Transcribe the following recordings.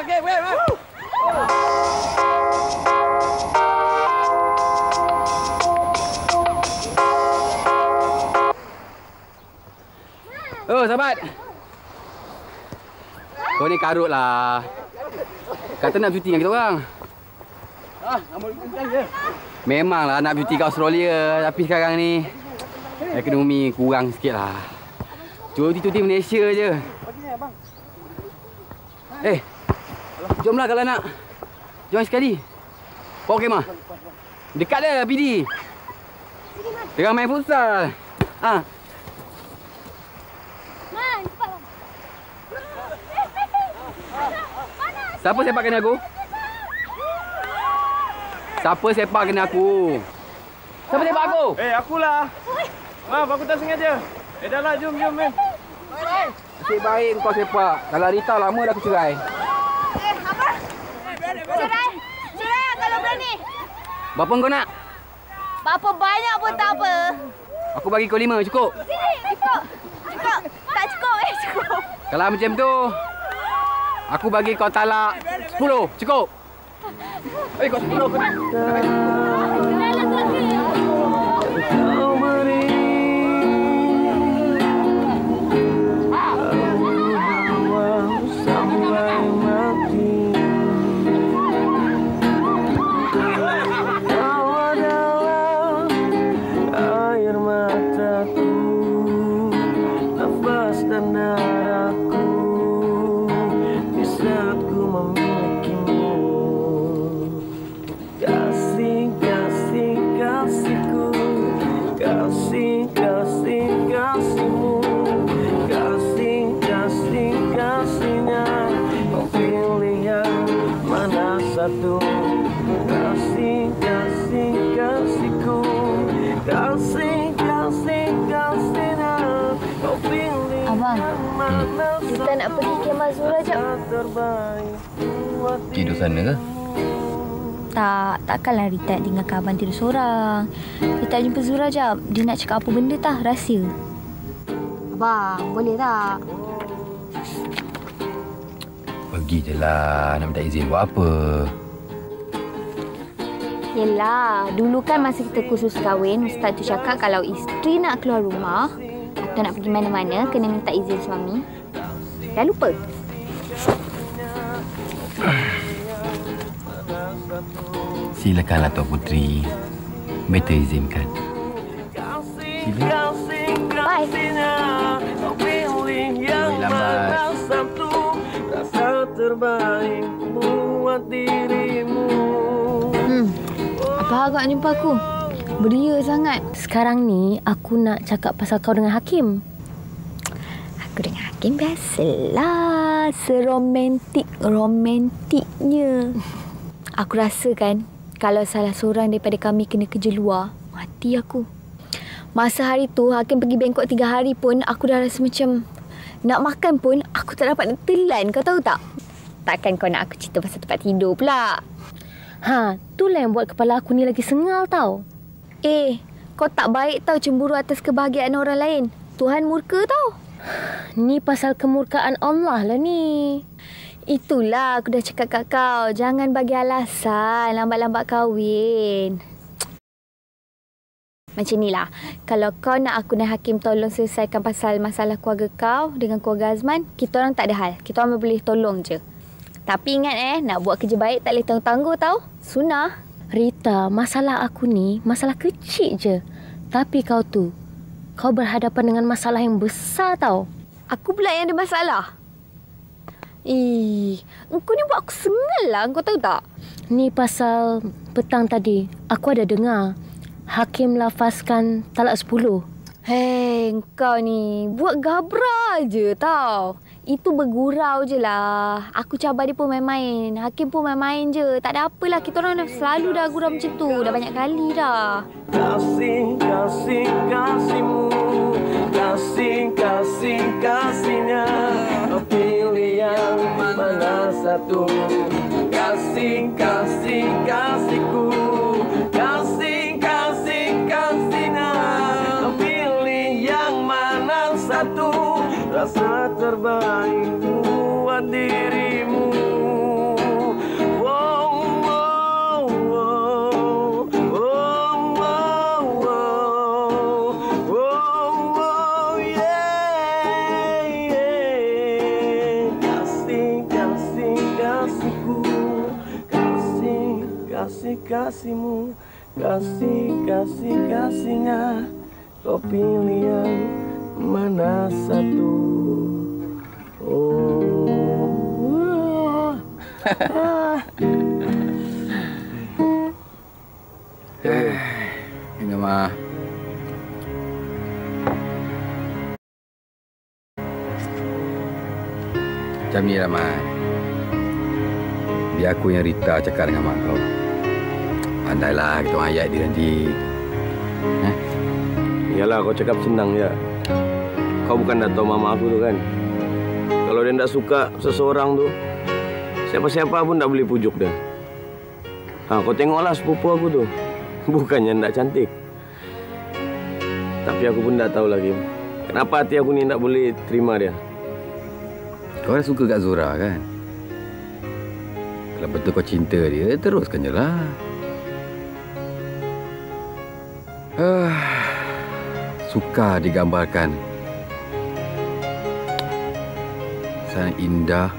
Okey, weh. Oh, sahabat. Kau ni karut lah. Kata nak cuti dengan kita orang. Memanglah nak cuti kat Australia. Tapi sekarang ni ekonomi kurang sikit lah. Cuti Malaysia je. Jomlah kalau nak. Join sekali. Bawa kemah. Dekat dah PD. Tengah main futsal. Siapa sepak kena aku? Siapa sepak kena aku? Siapa sepak aku? Akulah. Maaf, aku tak sengaja. Dah lah, jom, meh. Nasib baik kau sepak. Kalau Rita lama dah aku cerai. Apa? Cerai? Cerai kalau berani. Berapa kau nak? Berapa banyak pun tak apa. Aku bagi kau 5, cukup? Sini, cukup. Tak cukup, cukup. Kalau macam tu, aku bagi kau talak 10, cukup? Kau 10 kau nak. Abang, kita nak pergi kemah Zura jap. Tidur sana ke? Takkanlah Rita tinggalkan abang tidur seorang. Kita jumpa Zura jap. Dia nak cakap apa benda tah, rahsia. Abang, boleh tak? Pergi je lah. Nak minta izin buat apa? Yelah, dulu kan masa kita kursus kahwin, Ustaz tu cakap kalau isteri nak keluar rumah atau nak pergi mana-mana, kena minta izin suami. Dah lupa? Silakanlah Tok Puteri. Better izinkan. Sila. Bye. Boleh lambat. Apa agak jumpa aku? Beria sangat. Sekarang ni aku nak cakap pasal kau dengan Hakim. Aku dengan Hakim biasalah. Seromantiknya. Aku rasa kan, kalau salah seorang daripada kami kena kerja luar, mati aku. Masa hari tu, Hakim pergi Bangkok 3 hari pun, aku dah rasa macam nak makan pun, aku tak dapat nak telan. Kau tahu tak? Takkan kau nak aku cerita pasal tempat tidur pula. Itulah yang buat kepala aku ni lagi sengal tau. Kau tak baik tau cemburu atas kebahagiaan orang lain. Tuhan murka tau. Ni pasal kemurkaan Allah lah ni. Itulah aku dah cakap kat kau. Jangan bagi alasan lambat-lambat kahwin. Macam ni lah. Kalau kau nak aku dan Hakim tolong selesaikan pasal masalah keluarga kau dengan keluarga Azman, kita orang tak ada hal. Kita orang boleh tolong je. Tapi ingat nak buat kerja baik tak boleh tangguh-tangguh tau. Sunnah. Rita, masalah aku ni masalah kecil je. Tapi kau tu, kau berhadapan dengan masalah yang besar tau. Aku pula yang ada masalah. Engkau ni buat aku sengal lah. Kau tahu tak? Ni pasal petang tadi, aku ada dengar Hakim lafazkan talak 10. Engkau ni buat gabra je tau. Itu bergurau je lah. Aku cabar dia pun main-main. Hakim pun main-main je. Tak ada apalah. Kita orang dah selalu dah gurau macam tu. Dah banyak kali dah. Kasihmu. Kasihnya. Pilih yang mana satu. Kasihku. Kasihnya. Pilih yang mana satu. Rasa terbaik buat dirimu. kasih-kasihmu, kasih-kasih-kasihnya. Kau pilih yang mana satu? Oh. Ini mah. Macam ni lah, Mat. Biar aku yang Rita cakap dengan mak kau. Pandailah kita orang ayat dia nanti. Yalah, kau cakap senang je. Kau bukan dah tahu mama aku tu kan? Kalau dia tak suka seseorang tu, siapa-siapa pun tak boleh pujuk dia. Kau tengoklah sepupu aku tu. Bukannya tak cantik. Tapi aku pun tak tahu lagi. Kenapa hati aku ni tak boleh terima dia. Kau dah suka kat Zura kan? Kalau betul kau cinta dia, teruskan je lah. Suka digambarkan. Sangat indah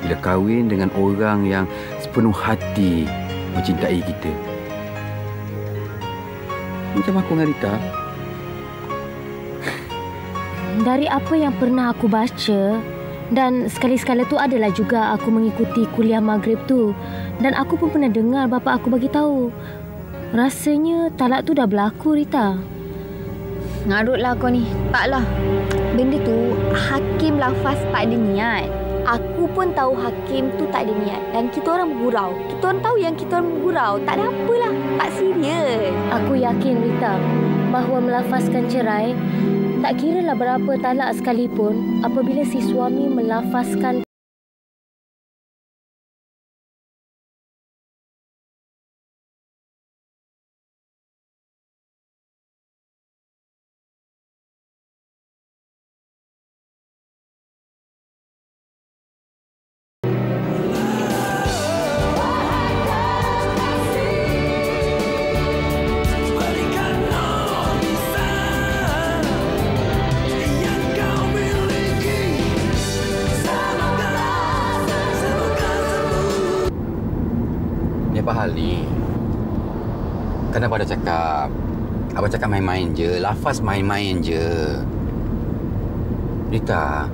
bila kahwin dengan orang yang sepenuh hati mencintai kita. Macam aku dengan Rita. Dari apa yang pernah aku baca, dan sekali-sekala tu adalah juga aku mengikuti kuliah maghrib tu, dan aku pun pernah dengar bapa aku bagi tahu. Rasanya talak tu dah berlaku, Rita. Ngarutlah kau ni. Taklah. Benda tu Hakim lafaz tak ada niat. Aku pun tahu Hakim tu tak ada niat. Dan kita orang bergurau. Kita orang tahu yang kita orang bergurau. Tak ada apalah. Tak serius. Aku yakin, Rita, bahawa melafazkan cerai, tak kiralah berapa talak sekalipun, apabila si suami melafazkan Apa hal ni? Kan Abang dah cakap. Abang cakap main-main je. Lafaz main-main je. Rita.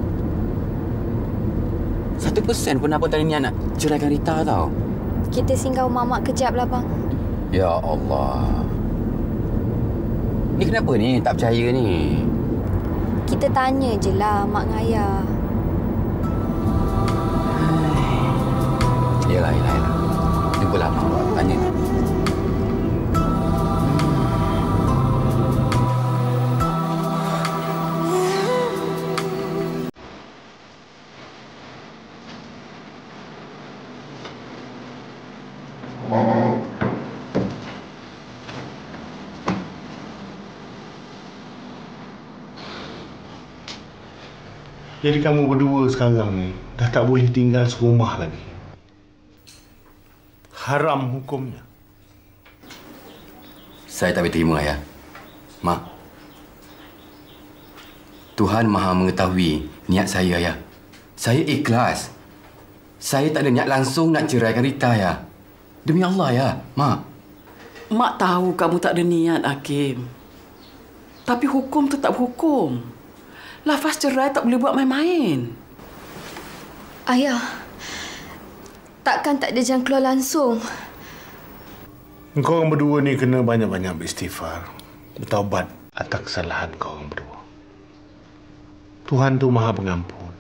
1% pun Abang tak ada niat nak ceraikan Rita tau. Kita singgah rumah mak kejap lah, bang. Ya Allah. Ni kenapa ni? Tak percaya ni. Kita tanya je lah mak dengan ayah. Yelah. Jumpalah mak awak. Tanya. Jadi kamu berdua sekarang ni dah tak boleh tinggal serumah lagi. Haram hukumnya. Saya tak boleh terima, Ayah. Mak. Tuhan Maha mengetahui niat saya, Ayah. Saya ikhlas. Saya tak ada niat langsung nak ceraikan Rita, Ayah. Demi Allah, Ayah. Mak. Mak tahu kamu tak ada niat, Hakim. Tapi hukum tetap hukum. Lafaz cerai tak boleh buat main-main. Ayah, takkan tak ada jalan keluar langsung? Kau orang berdua ni kena banyak-banyak beristighfar. Bertaubat atas kesalahan kau orang berdua. Tuhan tu Maha Pengampun.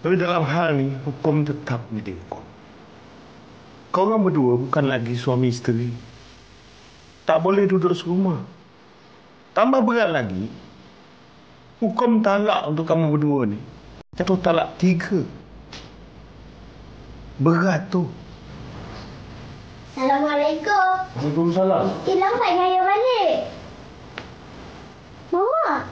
Tapi dalam hal ni, hukum tetap menjadi hukum. Kau orang berdua bukan lagi suami isteri. Tak boleh duduk serumah. Tambah berat lagi, hukum talak untuk kamu berdua ni jatuh talak 3. Berat tu. Assalamualaikum. Waalaikumsalam. Lambatnya ayah balik. Mama.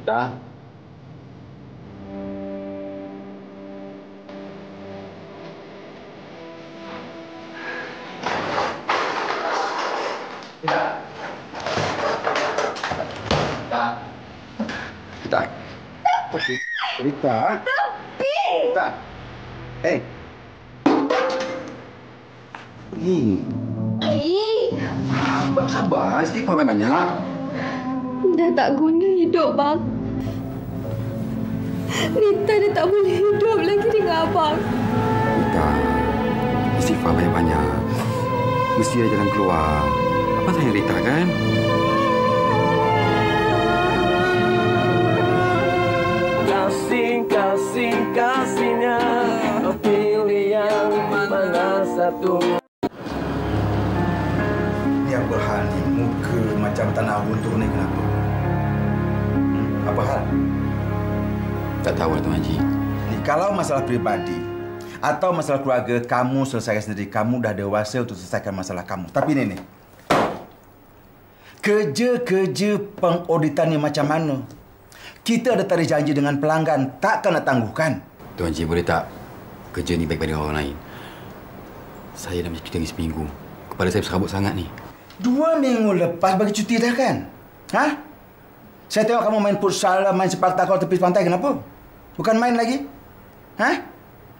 Rita. Rita. Rita. Rita. Hey. Sabar, istighfar banyak. Dah tak guna hidup, bang. Rita dah tak boleh hidup lagi dengan abang. Rita, istighfar banyak-banyak. Mesti ada jalan keluar. Apa sayang Rita, kan? Kasihnya pilih yang mana satu. Ni apa hal ni? Muka macam tanah runtuh ni kenapa? Apa hal? Tak tahu, Tuan Haji. Ni kalau masalah peribadi atau masalah keluarga, kamu selesaikan sendiri. Kamu dah dewasa untuk selesaikan masalah kamu. Tapi ni. Kerja-kerja pengauditan ni macam mana? Kita ada tarik janji dengan pelanggan, takkan nak tangguhkan? Tuan Haji, boleh tak kerja ni baik-baik dengan orang lain? Saya dah macam cuti lagi seminggu. Kepala saya berserabut sangat ni. 2 minggu lepas bagi cuti dah kan? Ha? Saya tengok kamu main futsal, main sepak takraw tepi pantai. Kenapa? Bukan main lagi? Ha?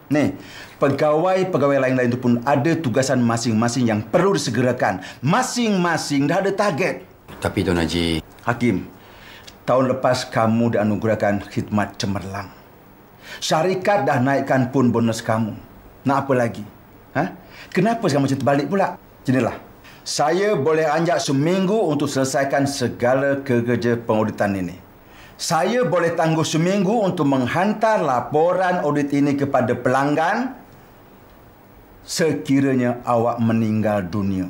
Nih, pegawai-pegawai lain-lain itu pun ada tugasan masing-masing yang perlu disegerakan. Masing-masing dah ada target. Tapi Tuan Haji... Hakim, tahun lepas kamu dianugerahkan khidmat cemerlang. Syarikat dah naikkan pun bonus kamu. Nak apa lagi? Ha? Kenapa kamu macam terbalik pula? Jadilah. Saya boleh anjak seminggu untuk selesaikan segala kerja pengauditan ini. Saya boleh tangguh seminggu untuk menghantar laporan audit ini kepada pelanggan sekiranya awak meninggal dunia.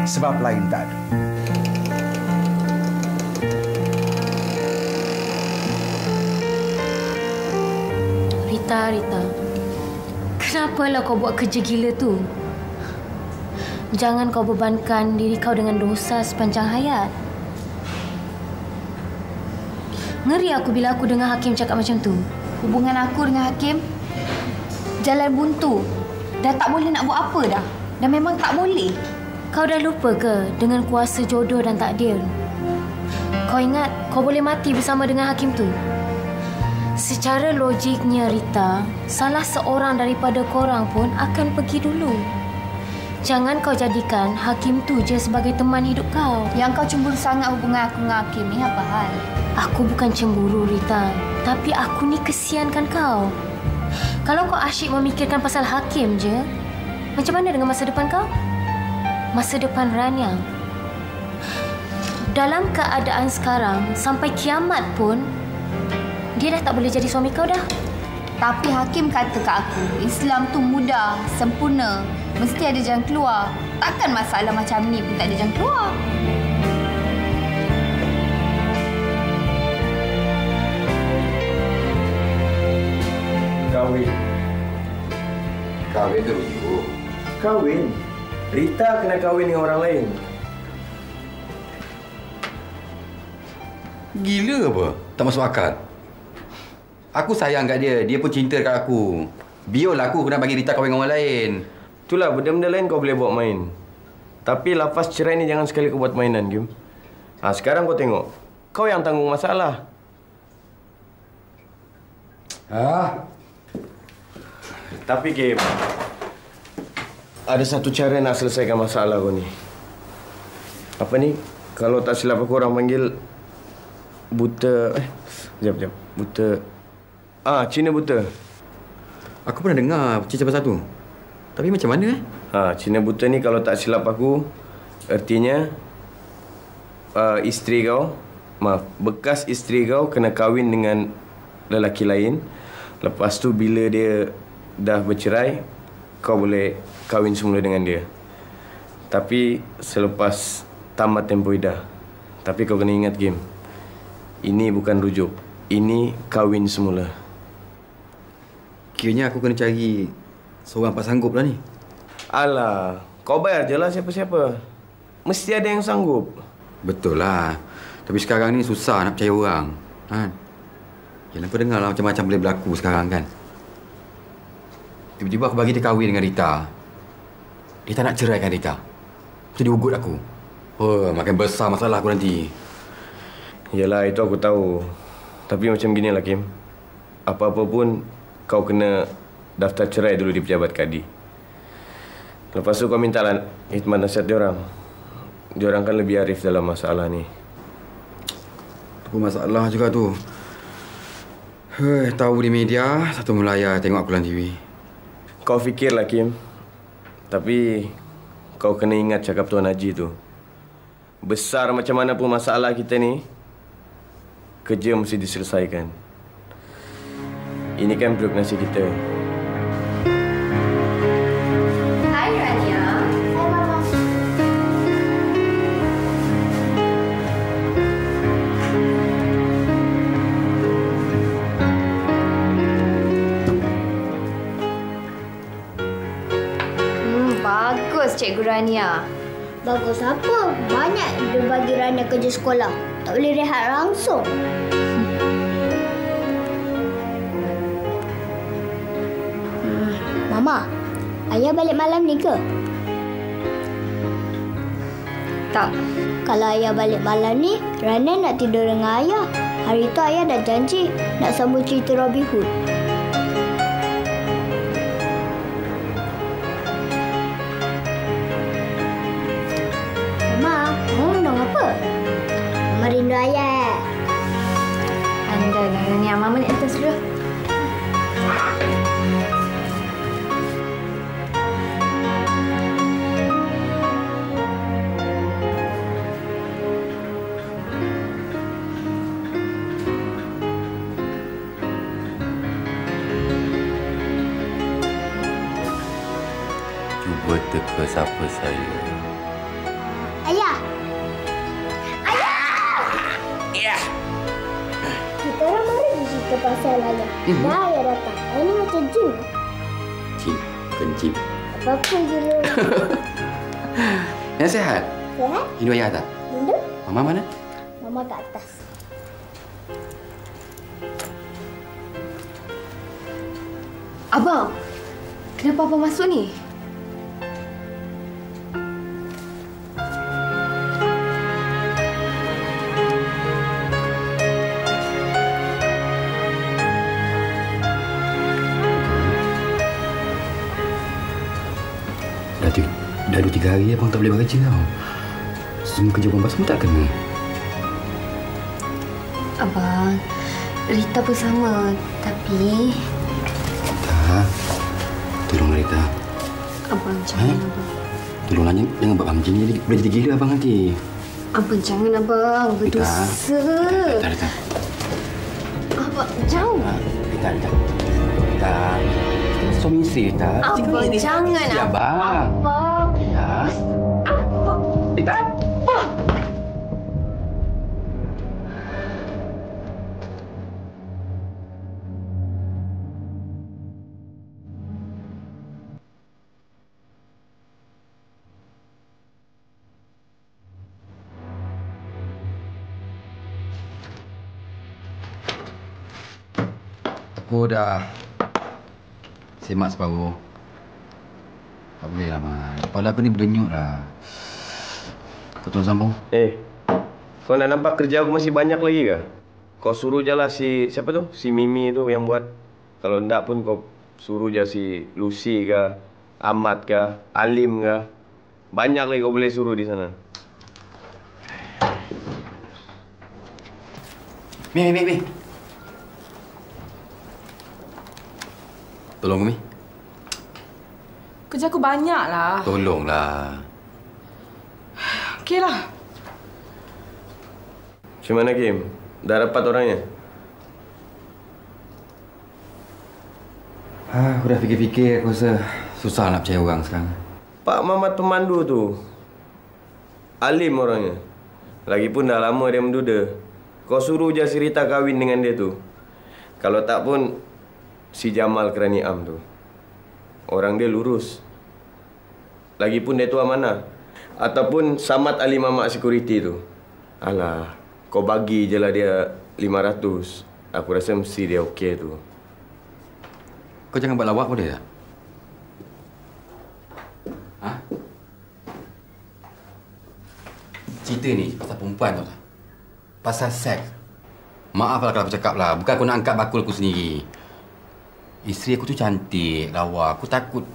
Sebab lain tak ada. Rita, kenapalah kau buat kerja gila tu? Jangan kau bebankan diri kau dengan dosa sepanjang hayat. Ngeri aku bila aku dengar Hakim cakap macam tu. Hubungan aku dengan Hakim jalan buntu. Dah tak boleh nak buat apa dah. Dah memang tak boleh. Kau dah lupa ke dengan kuasa jodoh dan takdir? Kau ingat kau boleh mati bersama dengan Hakim tu? Secara logiknya, Rita, salah seorang daripada korang pun akan pergi dulu. Jangan kau jadikan Hakim tu je sebagai teman hidup kau. Yang kau cemburu sangat hubungan aku dengan Hakim ni apa hal? Aku bukan cemburu, Rita. Tapi aku ni kesiankan kau. Kalau kau asyik memikirkan pasal Hakim je, macam mana dengan masa depan kau? Masa depan Raniang. Dalam keadaan sekarang, sampai kiamat pun, dia dah tak boleh jadi suami kau dah. Tapi Hakim kata kat aku, Islam tu mudah, sempurna. Mesti ada jalan keluar. Takkan masalah macam ni pun tak ada jalan keluar. Kahwin. Kahwin ke begitu? Kahwin? Rita kena kahwin dengan orang lain. Gila apa? Tak masuk akal. Aku sayang kat dia. Dia pun cinta kat aku. Biarlah aku kena bagi Rita kahwin dengan orang lain. Itulah, benda-benda lain kau boleh buat main. Tapi lafaz cerai ni jangan sekali kau buat mainan, Kim. Sekarang kau tengok. Kau yang tanggung masalah. Tapi, Kim, ada satu cara nak selesaikan masalah kau ni. Apa ni? Kalau tak silap aku orang panggil buta... Sekejap. Buta... Cina buta. Aku pernah dengar cerita pasal tu. Tapi macam mana Cina buta ni kalau tak silap aku, artinya isteri kau, bekas isteri kau kena kahwin dengan lelaki lain. Lepas tu bila dia dah bercerai, kau boleh kahwin semula dengan dia. Tapi selepas tamat tempoh iddah. Tapi kau kena ingat, Kim, ini bukan rujuk. Ini kahwin semula. Kiranya aku kena cari seorang pak sanggup lah ni. Alah, kau bayar je lah siapa-siapa. Mesti ada yang sanggup. Betul lah. Tapi sekarang ni susah nak percaya orang. Han. Jangan kau dengar lah macam-macam boleh berlaku sekarang kan. Tiba-tiba aku bagi dia kahwin dengan Rita. Dia tak nak ceraikan Rita. Jadi ugut aku. Oh, makin besar masalah aku nanti. Yalah, itu aku tahu. Tapi macam gini lah, Kim. Apa-apa pun kau kena daftar cerai dulu di pejabat kadi. Lepas tu kau mintalah khidmat nasihat diorang. Diorang kan lebih arif dalam masalah ni. Itu masalah juga tu. Tahu di media, satu Melaya tengok aku dalam TV. Kau fikirlah, Kim. Tapi kau kena ingat cakap Tuan Haji tu. Besar macam mana pun masalah kita ni, kerja mesti diselesaikan. Ini kan perut nasi kita. Hai Rania. Hai, Mama. Bagus Cikgu Rania. Bagus apa? Banyak dia bagi Rania kerja sekolah. Tak boleh rehat langsung. Mama, ayah balik malam ni ke? Tak. Kalau ayah balik malam ni, Rania nak tidur dengan ayah. Hari tu ayah dah janji nak sambung cerita Robin Hood. Mama, kamu undang apa? Mama rindu ayah. Anda lah Rania. Mama naik atas dulu. Cuba teka siapa saya. Ayah! Ayah! Ya. Kita orang baru cerita pasal ayah. Dah ayah datang. Ayah ni macam jin. Cip, bukan cip. Apa-apa je lu. Yang sihat? Sihat? Rindu ayah tak? Rindu? Mama mana? Mama kat atas. Abang, kenapa abang masuk ni? Dah 2-3 hari abang tak boleh bekerja tau. Semua kerja abang semua tak kena. Abang, Rita pun sama. Tapi... Rita, tolonglah Rita. Abang, jangan abang. Tolonglah jangan buat macam ni. Boleh jadi gila abang nanti. Abang, jangan abang. Berdosa. Rita. Abang, jauh. Rita. Suami isteri Rita. Abang, jangan abang. Abang. Rita. Oh dah. Semak separuh. Tak boleh lah, Man. Kepala aku ni berdenyut lah. Kau tolong sambung. Kau nak nampak kerja aku masih banyak lagi ke? Kau suruh je lah siapa tu? Si Mimi tu yang buat. Kalau enggak pun kau suruh je si Lucy ke, Ahmad ke, Alim ke. Banyak lagi kau boleh suruh di sana. Mi. Tolong Mi. Kerja aku banyak lah. Tolonglah. Okeylah. Macam mana, Kim? Dah dapat orangnya? Aku dah fikir-fikir. Aku rasa susah nak percaya orang sekarang. Pak Mamat pemandu tu. Alim orangnya. Lagipun dah lama dia menduda. Kau suruh je si Rita kahwin dengan dia tu. Kalau tak pun si Jamal Kerani Am tu. Orang dia lurus. Lagipun dia tu amanah. Ataupun Samad Ali Mamak Security tu. Alah, kau bagi je lah dia 500. Aku rasa mesti dia okey tu. Kau jangan buat lawak boleh tak? Ha? Cerita ni pasal perempuan tau tak? Pasal seks. Maaf lah kalau aku cakap lah. Bukan aku nak angkat bakul aku sendiri. Isteri aku tu cantik, lawa. Aku takut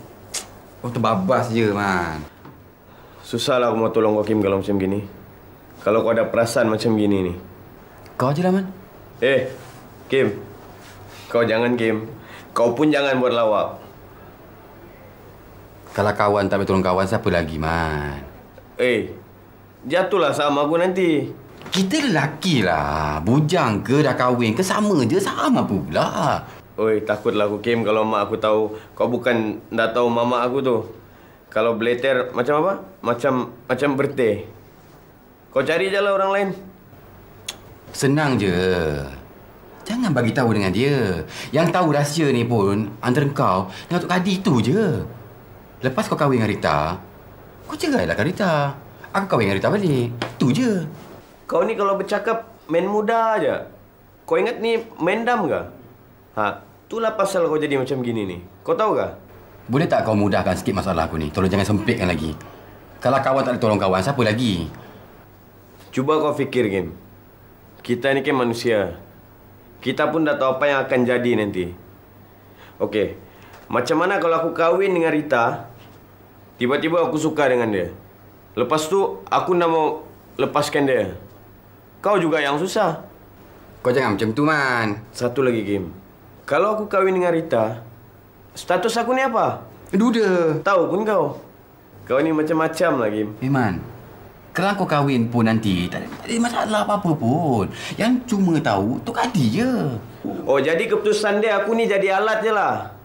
kau terbabas je, Man. Susahlah aku mau tolong kau, Kim, kalau macam gini. Kalau kau ada perasaan macam gini ni. Kau je lah, Man. Kim. Kau jangan, Kim. Kau pun jangan buat lawak. Kalau kawan tak boleh tolong kawan, siapa lagi, Man? Jatuhlah sama aku nanti. Kita lelaki lah. Bujang ke, dah kahwin ke, sama je. Sama pula. Oi, takutlah aku, Kim, kalau mak aku tahu kau bukan dah tahu mama aku tu. Kalau beleter macam apa? Macam berteh. Kau cari je lah orang lain. Senang je. Jangan bagi tahu dengan dia. Yang tahu rahsia ni pun antara kau dengan Tok Kadi tu je. Lepas kau kahwin dengan Rita, kau cerailah dengan Rita. Aku kahwin dengan Rita balik. Tu je. Kau ni kalau bercakap main muda aja. Kau ingat ni main dam ke? Itulah pasal kau jadi macam gini ni. Kau tahu ke? Boleh tak kau mudahkan sikit masalah aku ni? Tolong jangan sempitkan lagi. Kalau kawan tak boleh tolong kawan, siapa lagi? Cuba kau fikir, Kim. Kita ni kan manusia. Kita pun dah tahu apa yang akan jadi nanti. Okey. Macam mana kalau aku kahwin dengan Rita, tiba-tiba aku suka dengan dia. Lepas tu, aku nak mau lepaskan dia. Kau juga yang susah. Kau jangan macam tu, Man. Satu lagi, Kim. Kalau aku kahwin dengan Rita, status aku ni apa? Duda. Tahu pun kau. Kau ni macam-macam lah, Kim. Man, kalau kau kahwin pun nanti, tak ada masalah apa-apa pun. Yang cuma tahu, Tok Kadi je. Oh, jadi keputusan dia aku ni jadi alat je lah.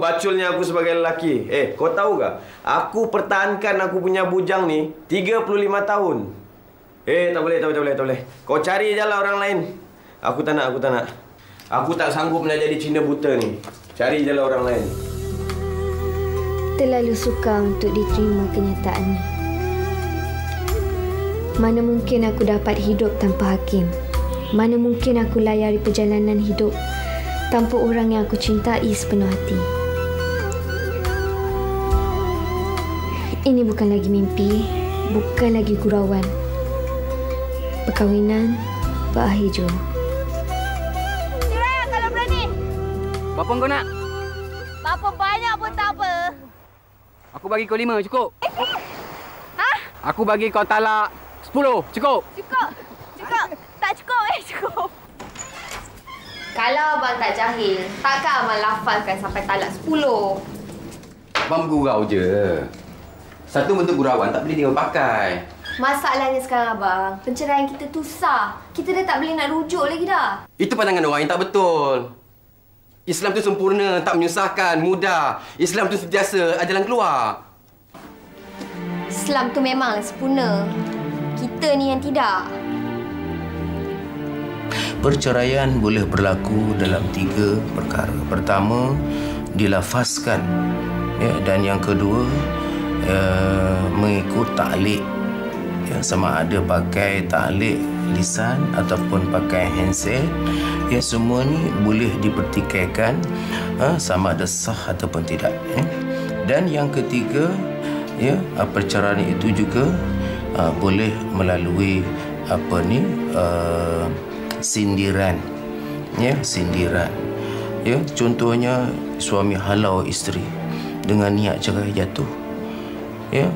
Baculnya aku sebagai lelaki. Kau tahu ke? Aku pertahankan aku punya bujang ni 35 tahun. Tak boleh. Kau cari je lah orang lain. Aku tak nak. Aku tak sanggup nak jadi Cina buta ni. Cari je lah orang lain. Terlalu sukar untuk diterima kenyataan ni. Mana mungkin aku dapat hidup tanpa Hakim? Mana mungkin aku layari perjalanan hidup tanpa orang yang aku cintai sepenuh hati? Ini bukan lagi mimpi, bukan lagi gurauan. Perkahwinan berakhir jom. Cerai kalau berani. Berapa kau nak? Berapa banyak pun tak apa. Aku bagi kau 5, cukup? Aku bagi kau talak 10, cukup? Cukup. Tak cukup, cukup. Kalau abang tak jahil, takkan abang lafalkan sampai talak 10. Abang gurau je. Satu bentuk gurauan tak boleh dia pakai. Masalahnya sekarang abang, penceraian kita tu sah. Kita dah tak boleh nak rujuk lagi dah. Itu pandangan orang yang tak betul. Islam tu sempurna, tak menyusahkan, mudah. Islam tu sentiasa ada jalan keluar. Islam tu memang sempurna. Kita ni yang tidak. Perceraian boleh berlaku dalam 3 perkara. Pertama, dilafazkan. Dan yang kedua, mengikut ta'liq. Sama ada pakai ta'liq lisan ataupun pakai handset. Semua ni boleh dipertikaikan sama ada sah ataupun tidak. Dan yang ketiga, perceraian itu juga boleh melalui sindiran. Sindiran. Contohnya suami halau isteri dengan niat cerai jatuh.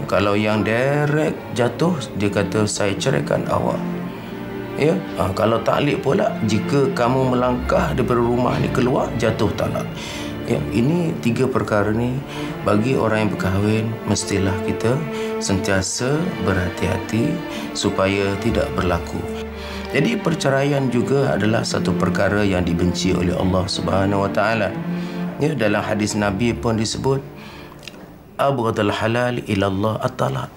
Kalau yang direct jatuh, dia kata saya ceraikan awak. Kalau ta'liq pula, jika kamu melangkah daripada rumah ni keluar, jatuh talak. Ini 3 perkara ni bagi orang yang berkahwin mestilah kita sentiasa berhati-hati supaya tidak berlaku. Jadi perceraian juga adalah satu perkara yang dibenci oleh Allah Subhanahu Wa Taala. Dalam hadis Nabi pun disebut abghadul halal ila Allah at-talaq.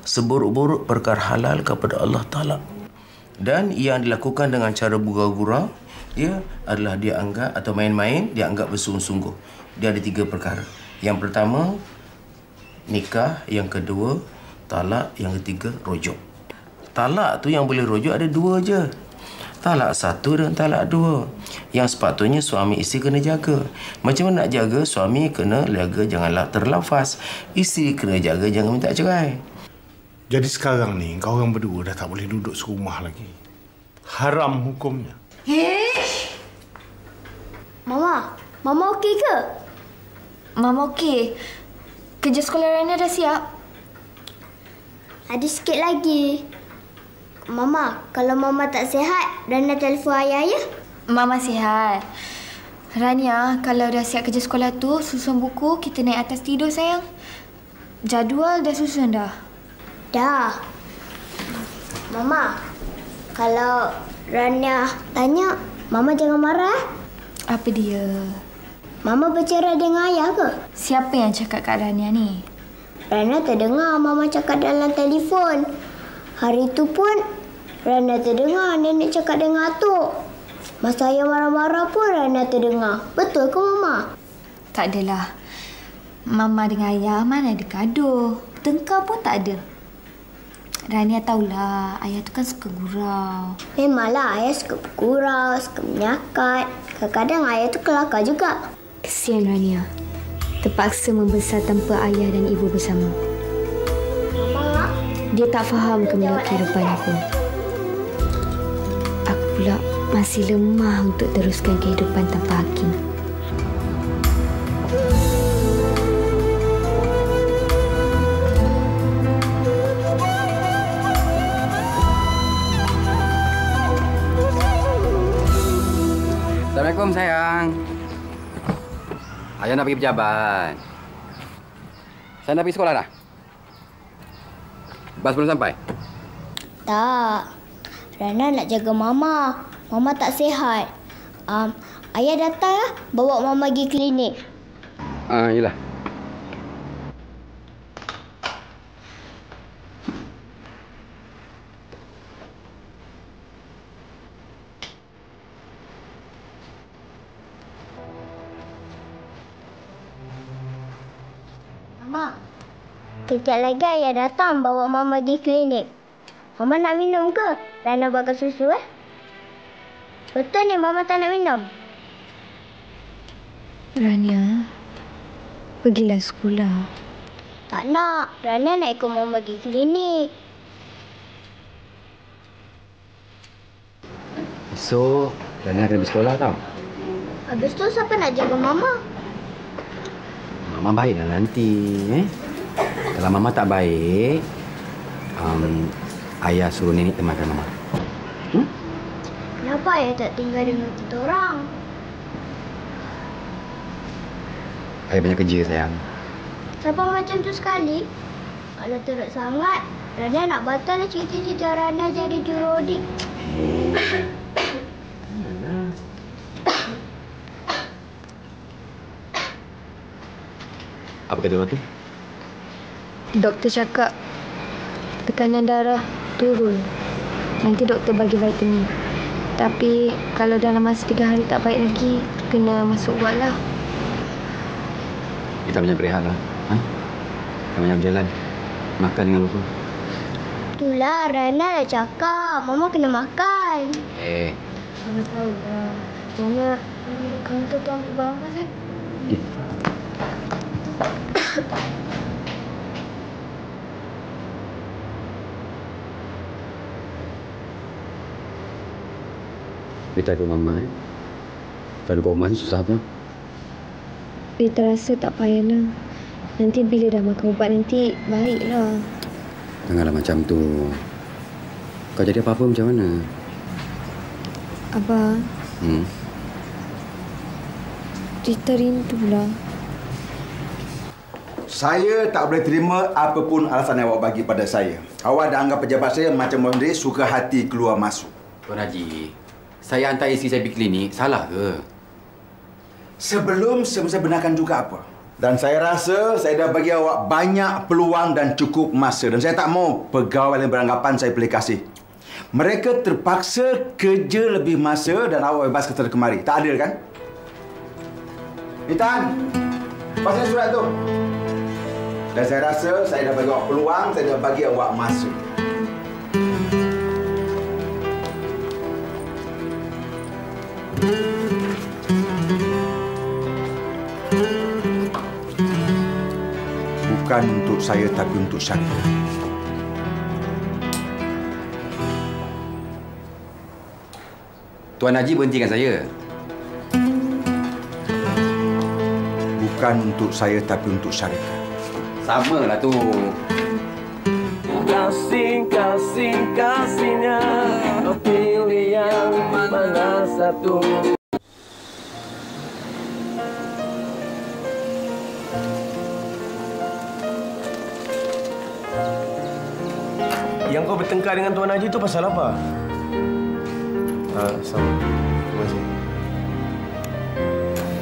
Seburuk-buruk perkara halal kepada Allah talak. Dan yang dilakukan dengan cara gurau-gurau, adalah dia anggap atau main-main, dia anggap bersungguh-sungguh. Dia ada 3 perkara. Yang pertama, nikah. Yang kedua, talak. Yang ketiga, rujuk. Talak tu yang boleh rujuk ada 2 je. Talak 1 dan talak 2. Yang sepatutnya suami isteri kena jaga. Macam mana nak jaga? Suami kena jaga janganlah terlafaz. Isteri kena jaga jangan minta cerai. Jadi sekarang ni, kau orang berdua dah tak boleh duduk serumah lagi. Haram hukumnya. Mama okey ke? Mama okey. Kerja sekolah Rana dah siap. Ada sikit lagi. Mama, kalau Mama tak sihat, Rana telefon ayah ya? Mama sihat. Rania, kalau dah siap kerja sekolah tu, susun buku, kita naik atas tidur sayang. Jadual dah susun dah? Dah. Mama, kalau Rania tanya, Mama jangan marah. Apa dia? Mama bercerai dengan ayah ke? Siapa yang cakap kat Rania ni? Rana terdengar Mama cakap dalam telefon. Hari tu pun Rana terdengar nenek cakap dengan atuk. Masa ayah marah-marah pun Rana terdengar. Betul ke Mama? Tak adalah. Mama dengan ayah mana ada gaduh. Tengkar pun tak ada. Rania tahulah ayah tu kan suka gurau. Memanglah ayah suka bergurau, suka menyakat. Kadang-kadang ayah tu kelakar juga. Kesian Rania. Terpaksa membesar tanpa ayah dan ibu bersama. Mama, dia tak faham kemenangan kehidupan aku. Aku pula masih lemah untuk teruskan kehidupan tanpa Hakim. Assalamualaikum sayang. Ayah nak pergi pejabat. Saya nak pergi sekolah dah? Bas belum sampai? tak. Rana nak jaga Mama. Mama tak sihat. Ayah datang lah, bawa Mama pergi klinik. Yelah. Mama, kejap lagi ayah datang bawa Mama pergi klinik. Mama nak minum ke? Rana bakar susu Betul ni Mama tak nak minum? Rania, pergilah sekolah. Tak nak. Rana nak ikut Mama pergi klinik. Esok, Rania kena pergi sekolah tau. Habis tu siapa nak jaga Mama? Mama baiklah nanti. Kalau Mama tak baik, ayah suruh nenek temankan Mama. Kenapa ayah tak tinggal dengan kita orang? Ayah banyak kerja sayang. Siapa macam tu sekali? Kalau teruk sangat, Rana nak batal cita-cita Rana jadi jurudik. Apa kata doktor? Doktor cakap tekanan darah turun. Nanti doktor bagi vitamin. Tapi kalau dalam masa 3 hari tak baik lagi, kena masuk ward lah. Kita banyak berehat lah. Kita banyak berjalan. Makan dengan lupa. Itulah Rana dah cakap. Mama kena makan. Mama tahu lah. Mama, kamu tu tuan bawah kan? Beritahu Mama Pada Koman susah apa? Rita rasa tak payahlah. Nanti bila dah makan ubat nanti baiklah. Janganlah macam tu. Kau jadi apa-apa macam mana? Abah. Rita rindulah. Saya tak boleh terima apapun alasan yang awak bagi pada saya. Awak dah anggap pejabat saya macam orang suka hati keluar masuk. Tuan Haji, saya hantar isteri saya pergi klinik, salah ke? Sebelum saya benarkan juga apa. Dan saya rasa saya dah bagi awak banyak peluang dan cukup masa. Dan saya tak mau pegawai yang beranggapan saya pilih kasih. Mereka terpaksa kerja lebih masa dan awak bebas ke kemari. Tak adil kan? Intan, pasal surat tu. Dan saya rasa saya dah bagi awak peluang, saya dah bagi awak masa. Bukan untuk saya tapi untuk syarikat. Tuan Haji berhentikan saya. Bukan untuk saya tapi untuk syarikat. Sama lah tu. Kasihnya kau pilih yang mana satu. Yang kau bertengkar dengan Tuan Haji itu pasal apa? Sama. Terima kasih.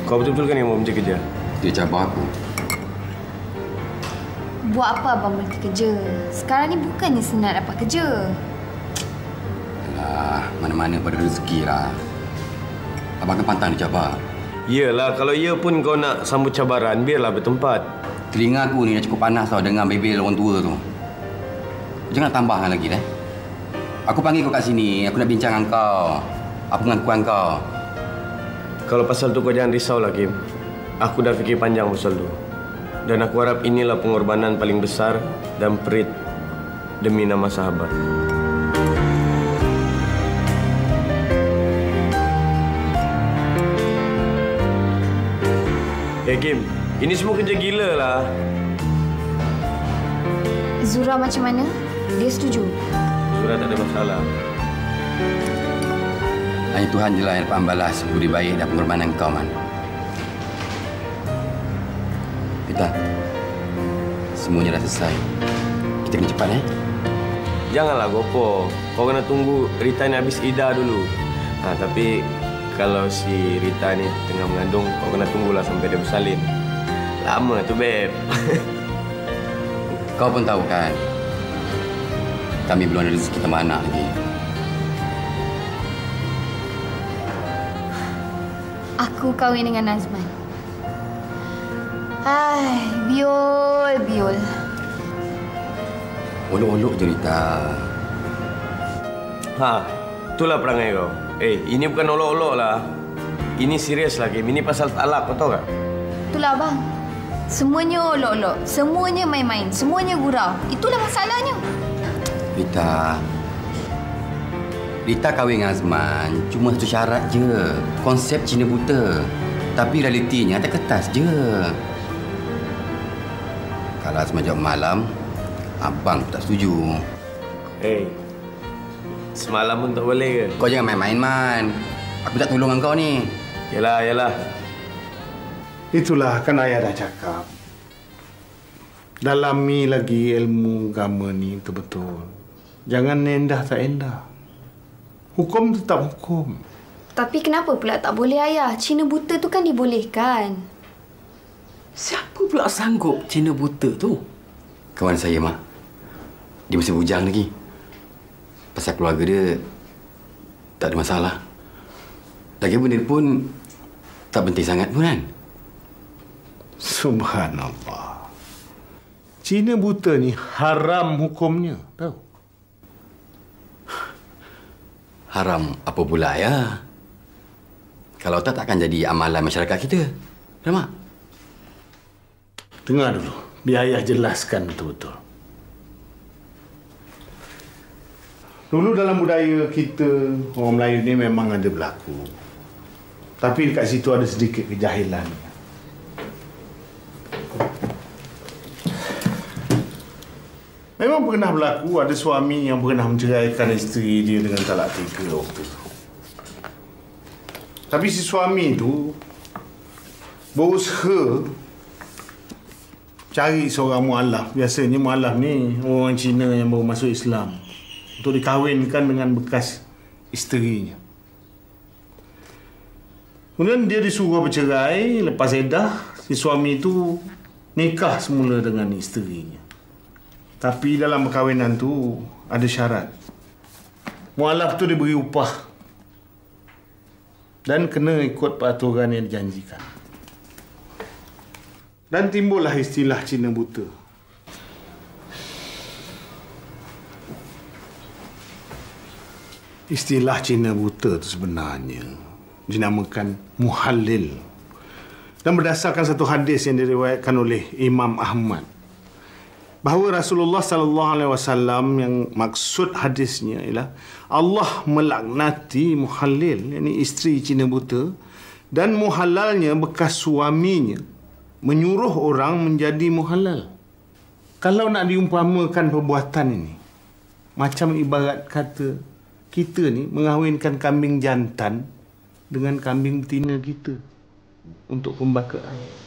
Kau betul-betul kan yang mau berhenti kerja? Dia cabar aku. Buat apa abang berhenti kerja? Sekarang ni bukannya senang dapat kerja. Alah, mana-mana pada rezeki lah. Abang kan pantang dicabar. Iyalah, kalau ia pun kau nak sambut cabaran, biarlah bertempat. Telinga aku ni dah cukup panas tau dengan bebel orang tua tu. Jangan tambahkan lagi dah. Aku panggil kau kat sini, aku nak bincang dengan kau. Apa pengakuan kau? Kalau pasal tu kau jangan risau lah, Kim. Aku dah fikir panjang pasal tu. Dan aku harap inilah pengorbanan paling besar dan perit demi nama sahabat. Kim, ini semua kerja gila lah. Zura macam mana? Dia setuju? Zura tak ada masalah. Hanya Tuhan je lah yang dapat membalas budi baik dan pengorbanan kau, Man. Pita, semuanya dah selesai. Kita kena cepat, Janganlah, Gopo. Kau kena tunggu Rita ni habis Ida dulu. Tapi kalau si Rita ni tengah mengandung, kau kena tunggulah sampai dia bersalin. Lama tu, Beb. Kau pun tahu kan, kami belum ada rezeki tambah anak lagi. Aku kahwin dengan Nazman. Hai, biol. Olok-olok je, Rita. Itulah perangai kau. Ini bukan olok-olok lah. Ini serius lagi. Ini pasal talak, kau tahu tak? Itulah, abang. Semuanya olok-olok. Semuanya main-main. Semuanya gurau. Itulah masalahnya. Rita kahwin dengan Azman cuma satu syarat je. Konsep Cina buta. Tapi realitinya atas kertas je. Kalau Azman jawab malam, abang tak setuju. Semalam pun tak boleh ke? Kau jangan main-main, Man. Aku tak tolong dengan kau ni. Yalah. Itulah kan ayah dah cakap. Dalami lagi ilmu agama ni betul-betul. Jangan endah tak endah. Hukum tetap hukum. Tapi kenapa pula tak boleh, ayah? Cina buta tu kan dibolehkan. Siapa pula sanggup Cina buta tu? Kawan saya, Mak. Dia masih bujang lagi. Pasal keluarga dia tak ada masalah. Lagi benda pun tak penting sangat pun, kan? Subhanallah. Cina buta ni haram hukumnya, tahu? Haram apa pula, ya? Kalau tak, takkan jadi amalan masyarakat kita. Dah, Mak? Dengar dulu. Biar ayah jelaskan betul-betul. Dulu dalam budaya kita, orang Melayu ni memang ada berlaku. Tapi dekat situ ada sedikit kejahilan. Memang pernah berlaku ada suami yang pernah menceraikan isteri dia dengan talak 3 waktu itu. Tapi si suami itu berusaha cari seorang mu'alaf. Biasanya mu'alaf ni orang Cina yang baru masuk Islam. Untuk dikahwinkan dengan bekas isterinya. Kemudian dia disuruh bercerai. Lepas edah, si suami itu nikah semula dengan isterinya. Tapi dalam perkahwinan tu ada syarat. Mu'alaf tu diberi upah. Dan kena ikut peraturan yang dijanjikan. Dan timbullah istilah Cina buta. Istilah Cina buta itu sebenarnya dinamakan muhallil. Dan berdasarkan satu hadis yang diriwayatkan oleh Imam Ahmad. bahawa Rasulullah sallallahu alaihi wasallam yang maksud hadisnya ialah Allah melaknati muhallil, yakni isteri Cina buta, dan muhalalnya bekas suaminya menyuruh orang menjadi muhalal. Kalau nak diumpamakan perbuatan ini, macam ibarat kata kita ni mengahwinkan kambing jantan dengan kambing betina kita untuk pembakaran.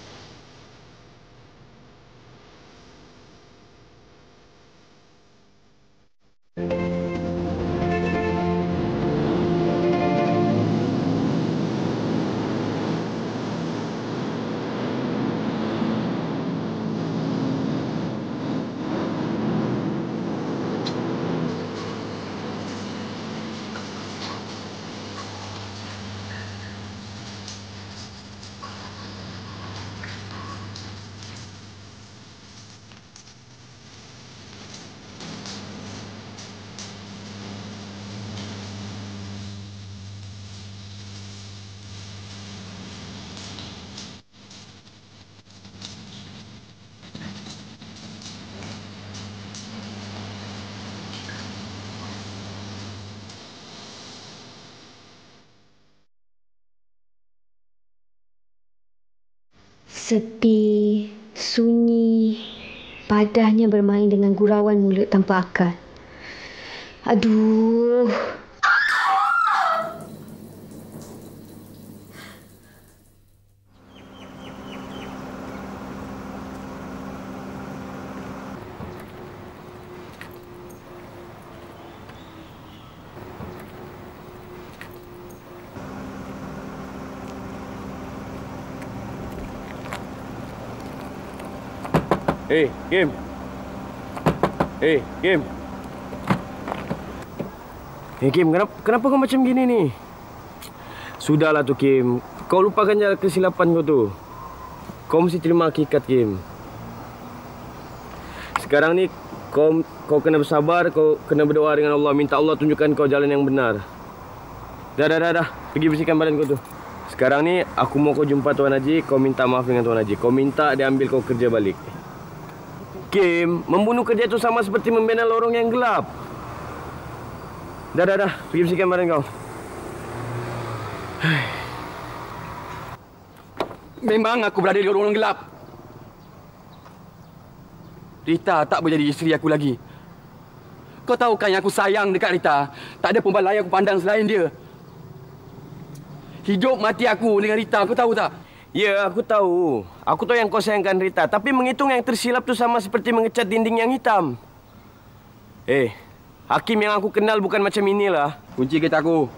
Sepi, sunyi, padahnya bermain dengan gurauan mulut tanpa akal. Aduh. Kim. Kim. Kim, kenapa kau macam gini ni? Sudahlah tu, Kim. Kau lupakan je kesilapan kau tu. Kau mesti terima hakikat, Kim. Sekarang ni kau kena bersabar, kau kena berdoa dengan Allah, minta Allah tunjukkan kau jalan yang benar. Dah. Pergi bersihkan badan kau tu. Sekarang ni aku mau kau jumpa Tuan Haji, kau minta maaf dengan Tuan Haji. Kau minta dia ambil kau kerja balik. Kim, membunuh kerja itu sama seperti membina lorong yang gelap. Dah. Pergi bersihkan badan kau. Memang aku berada di lorong gelap. Rita tak boleh jadi isteri aku lagi. Kau tahu kan yang aku sayang dekat Rita? Tak ada perempuan lain aku pandang selain dia. Hidup mati aku dengan Rita, kau tahu tak? Ya, aku tahu. Aku tahu yang kau sayangkan Rita. Tapi menghitung yang tersilap tu sama seperti mengecat dinding yang hitam. Hakim yang aku kenal bukan macam inilah. Kunci kereta aku.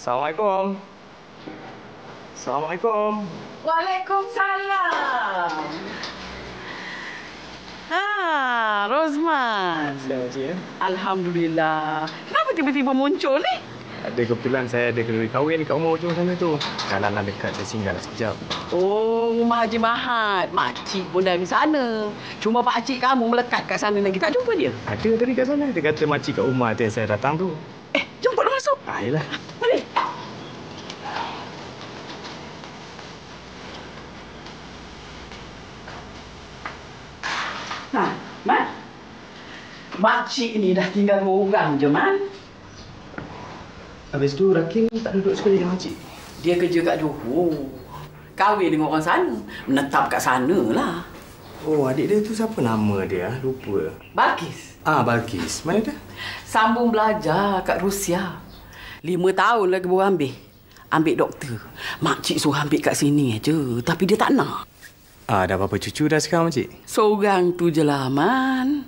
Assalamualaikum. Assalamualaikum. Waalaikumsalam. Rosman. Selamat ya. Alhamdulillah. Kenapa tiba-tiba muncul ni? Ada kebetulan saya ada kenduri kahwin kat rumah ujung sana tu. Jalan dekat, saya singgah sekejap. Oh, rumah Haji Mahat. Makcik pun dari sana. Cuma pakcik kamu melekat kat sana lagi. Tak jumpa dia? Ada tadi kat sana. Dia kata makcik kat rumah tu yang saya datang tu. Jemput dia masuk. Yelah. Mari. Man. Makcik ni dah tinggal 2 orang je, Man. Habis tu Rakim tak duduk sekali dengan makcik. Dia kerja kat Johor. Kahwin dengan orang sana. Menetap kat sana lah. Oh, adik dia tu siapa nama dia? Lupa. Balkis. Balkis. Mana dia? Sambung belajar kat Rusia. 5 tahun lagi baru ambil. Ambil doktor. Makcik suruh ambil kat sini aja. Tapi dia tak nak. Dah berapa cucu dah sekarang, makcik? Seorang tu je lah, Man.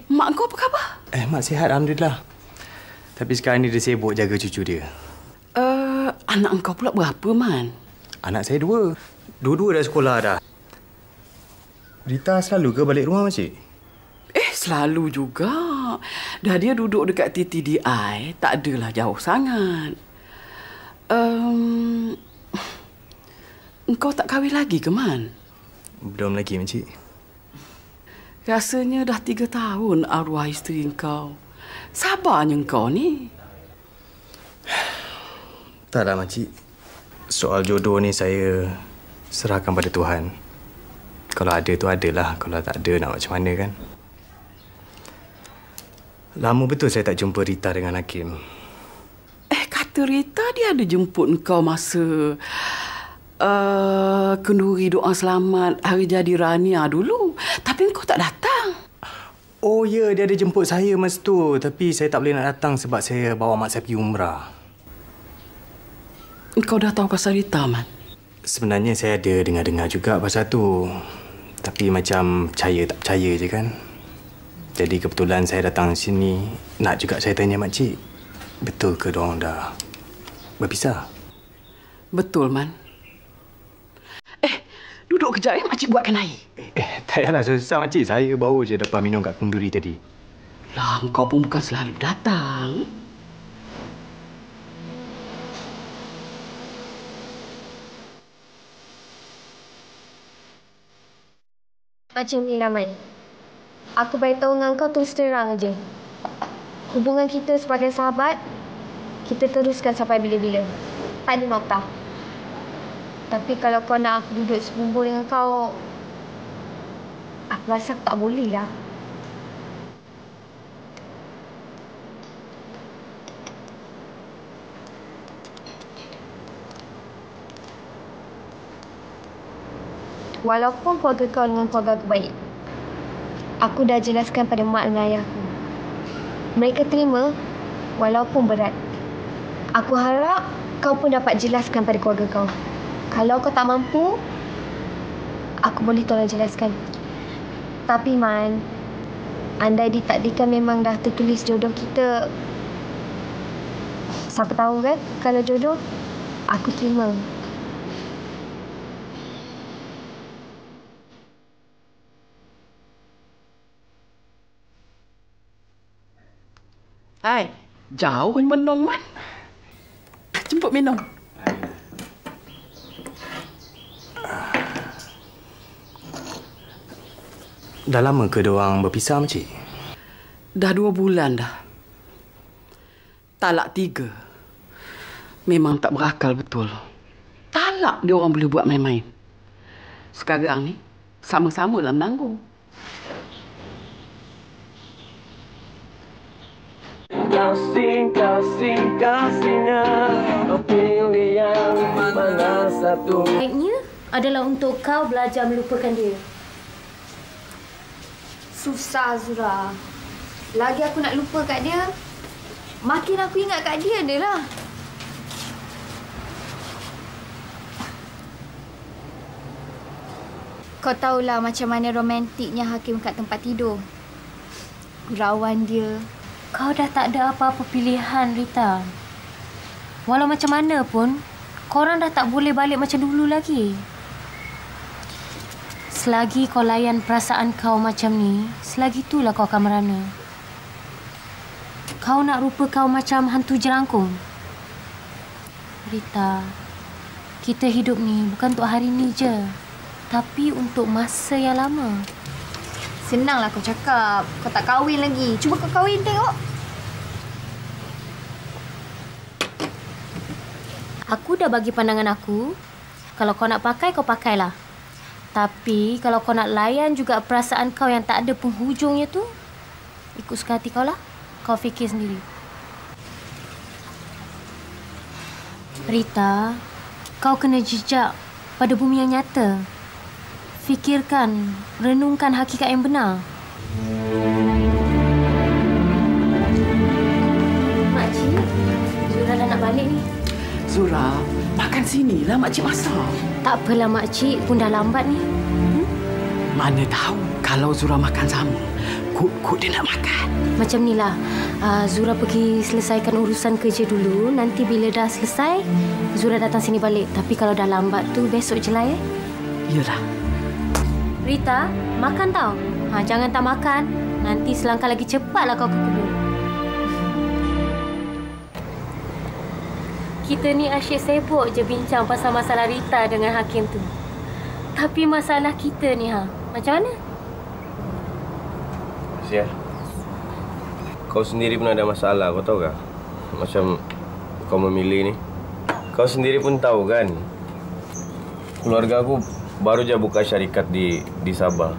Mak kau apa khabar? Mak sihat, Alhamdulillah. Tapi sekarang ni dia sibuk jaga cucu dia. Anak kau pula berapa, Man? Anak saya 2. Dua-dua dah sekolah dah. Rita selalu ke balik rumah, makcik? Selalu juga. Dah dia duduk dekat TTDI, tak adalah jauh sangat. Engkau tak kahwin lagi ke, Man? Belum lagi, Makcik. Rasanya dah 3 tahun arwah isteri engkau. Sabarnya engkau ni. Taklah, Makcik. Soal jodoh ni saya serahkan pada Tuhan. Kalau ada tu adalah. Kalau tak ada nak macam mana kan? Lama betul saya tak jumpa Rita dengan Hakim. Kata Rita dia ada jemput engkau masa kenduri doa selamat hari jadi Rania dulu. Tapi engkau tak datang. Oh ya, dia ada jemput saya masa tu. Tapi saya tak boleh nak datang sebab saya bawa mak saya pergi umrah. Engkau dah tahu pasal Rita, Man? Sebenarnya saya ada dengar-dengar juga pasal tu. Tapi macam percaya tak percaya je kan. Jadi kebetulan saya datang sini. Nak juga saya tanya makcik. Betul ke diorang dah berpisah? Betul, Man. Duduk kejap makcik buatkan air. Tak payahlah susah makcik. Saya baru je dapat minum kat kenduri tadi. Lah, engkau pun bukan selalu datang. Macam ni lah, Man. Aku beritahu dengan kau terus terang je. Hubungan kita sebagai sahabat, kita teruskan sampai bila-bila. Tak ada nokta. Tapi kalau kau nak aku duduk sebumbung dengan kau, aku rasa aku tak boleh lah. Walaupun keluarga kau dengan keluarga aku baik, aku dah jelaskan pada mak dan ayah aku. Mereka terima walaupun berat. Aku harap kau pun dapat jelaskan pada keluarga kau. Kalau kau tak mampu, aku boleh tolong jelaskan. Tapi Man, andai ditakdirkan memang dah tertulis jodoh kita, siapa tahu kan kalau jodoh, aku terima. Hai, jauh menong, Man. Jemput minum. Dah lama ke diorang berpisah, makcik? Dah 2 bulan dah. Talak 3. Memang tak berakal betul. Talak dia orang boleh buat main-main. Sekarang ni, sama-sama dalam nanggung. Kasih-kasihnya, pilih yang mana satu. Baiknya adalah untuk kau belajar melupakan dia. Susah, Zura. Lagi aku nak lupa kat dia, makin aku ingat kat dia adalah. Kau tahulah macam mana romantiknya Hakim kat tempat tidur. Gurauan dia. Kau dah tak ada apa-apa pilihan, Rita. Walau macam mana pun, korang dah tak boleh balik macam dulu lagi. Selagi kau layan perasaan kau macam ni, selagi itulah kau akan merana. Kau nak rupa kau macam hantu jerangkung. Rita, kita hidup ni bukan untuk hari ni je, tapi untuk masa yang lama. Senanglah kau cakap. Kau tak kahwin lagi. Cuba kau kahwin tengok. Aku dah bagi pandangan aku. Kalau kau nak pakai, kau pakailah. Tapi kalau kau nak layan juga perasaan kau yang tak ada penghujungnya tu, ikut suka hati kau lah. Kau fikir sendiri. Rita, kau kena jejak pada bumi yang nyata. Fikirkan, renungkan hakikat yang benar. Makcik, Zura dah nak balik ni. Zura, makan sinilah makcik masak. Tak apalah makcik, pun dah lambat ni. Mana tahu kalau Zura makan sama, kut dia nak makan. Macam ni lah, Zura pergi selesaikan urusan kerja dulu. Nanti bila dah selesai, Zura datang sini balik. Tapi kalau dah lambat tu, besok je lah ya. Yalah. Rita, makan tau. Jangan tak makan. Nanti selangkah lagi cepatlah kau ke kubur. Kita ni asyik sibuk je bincang pasal masalah Rita dengan Hakim tu. Tapi masalah kita ni, macam mana? Sia, kau sendiri pun ada masalah, kau tahu tak? Macam kau memilih ni. Kau sendiri pun tahu kan? Keluarga aku baru je buka syarikat di Sabah.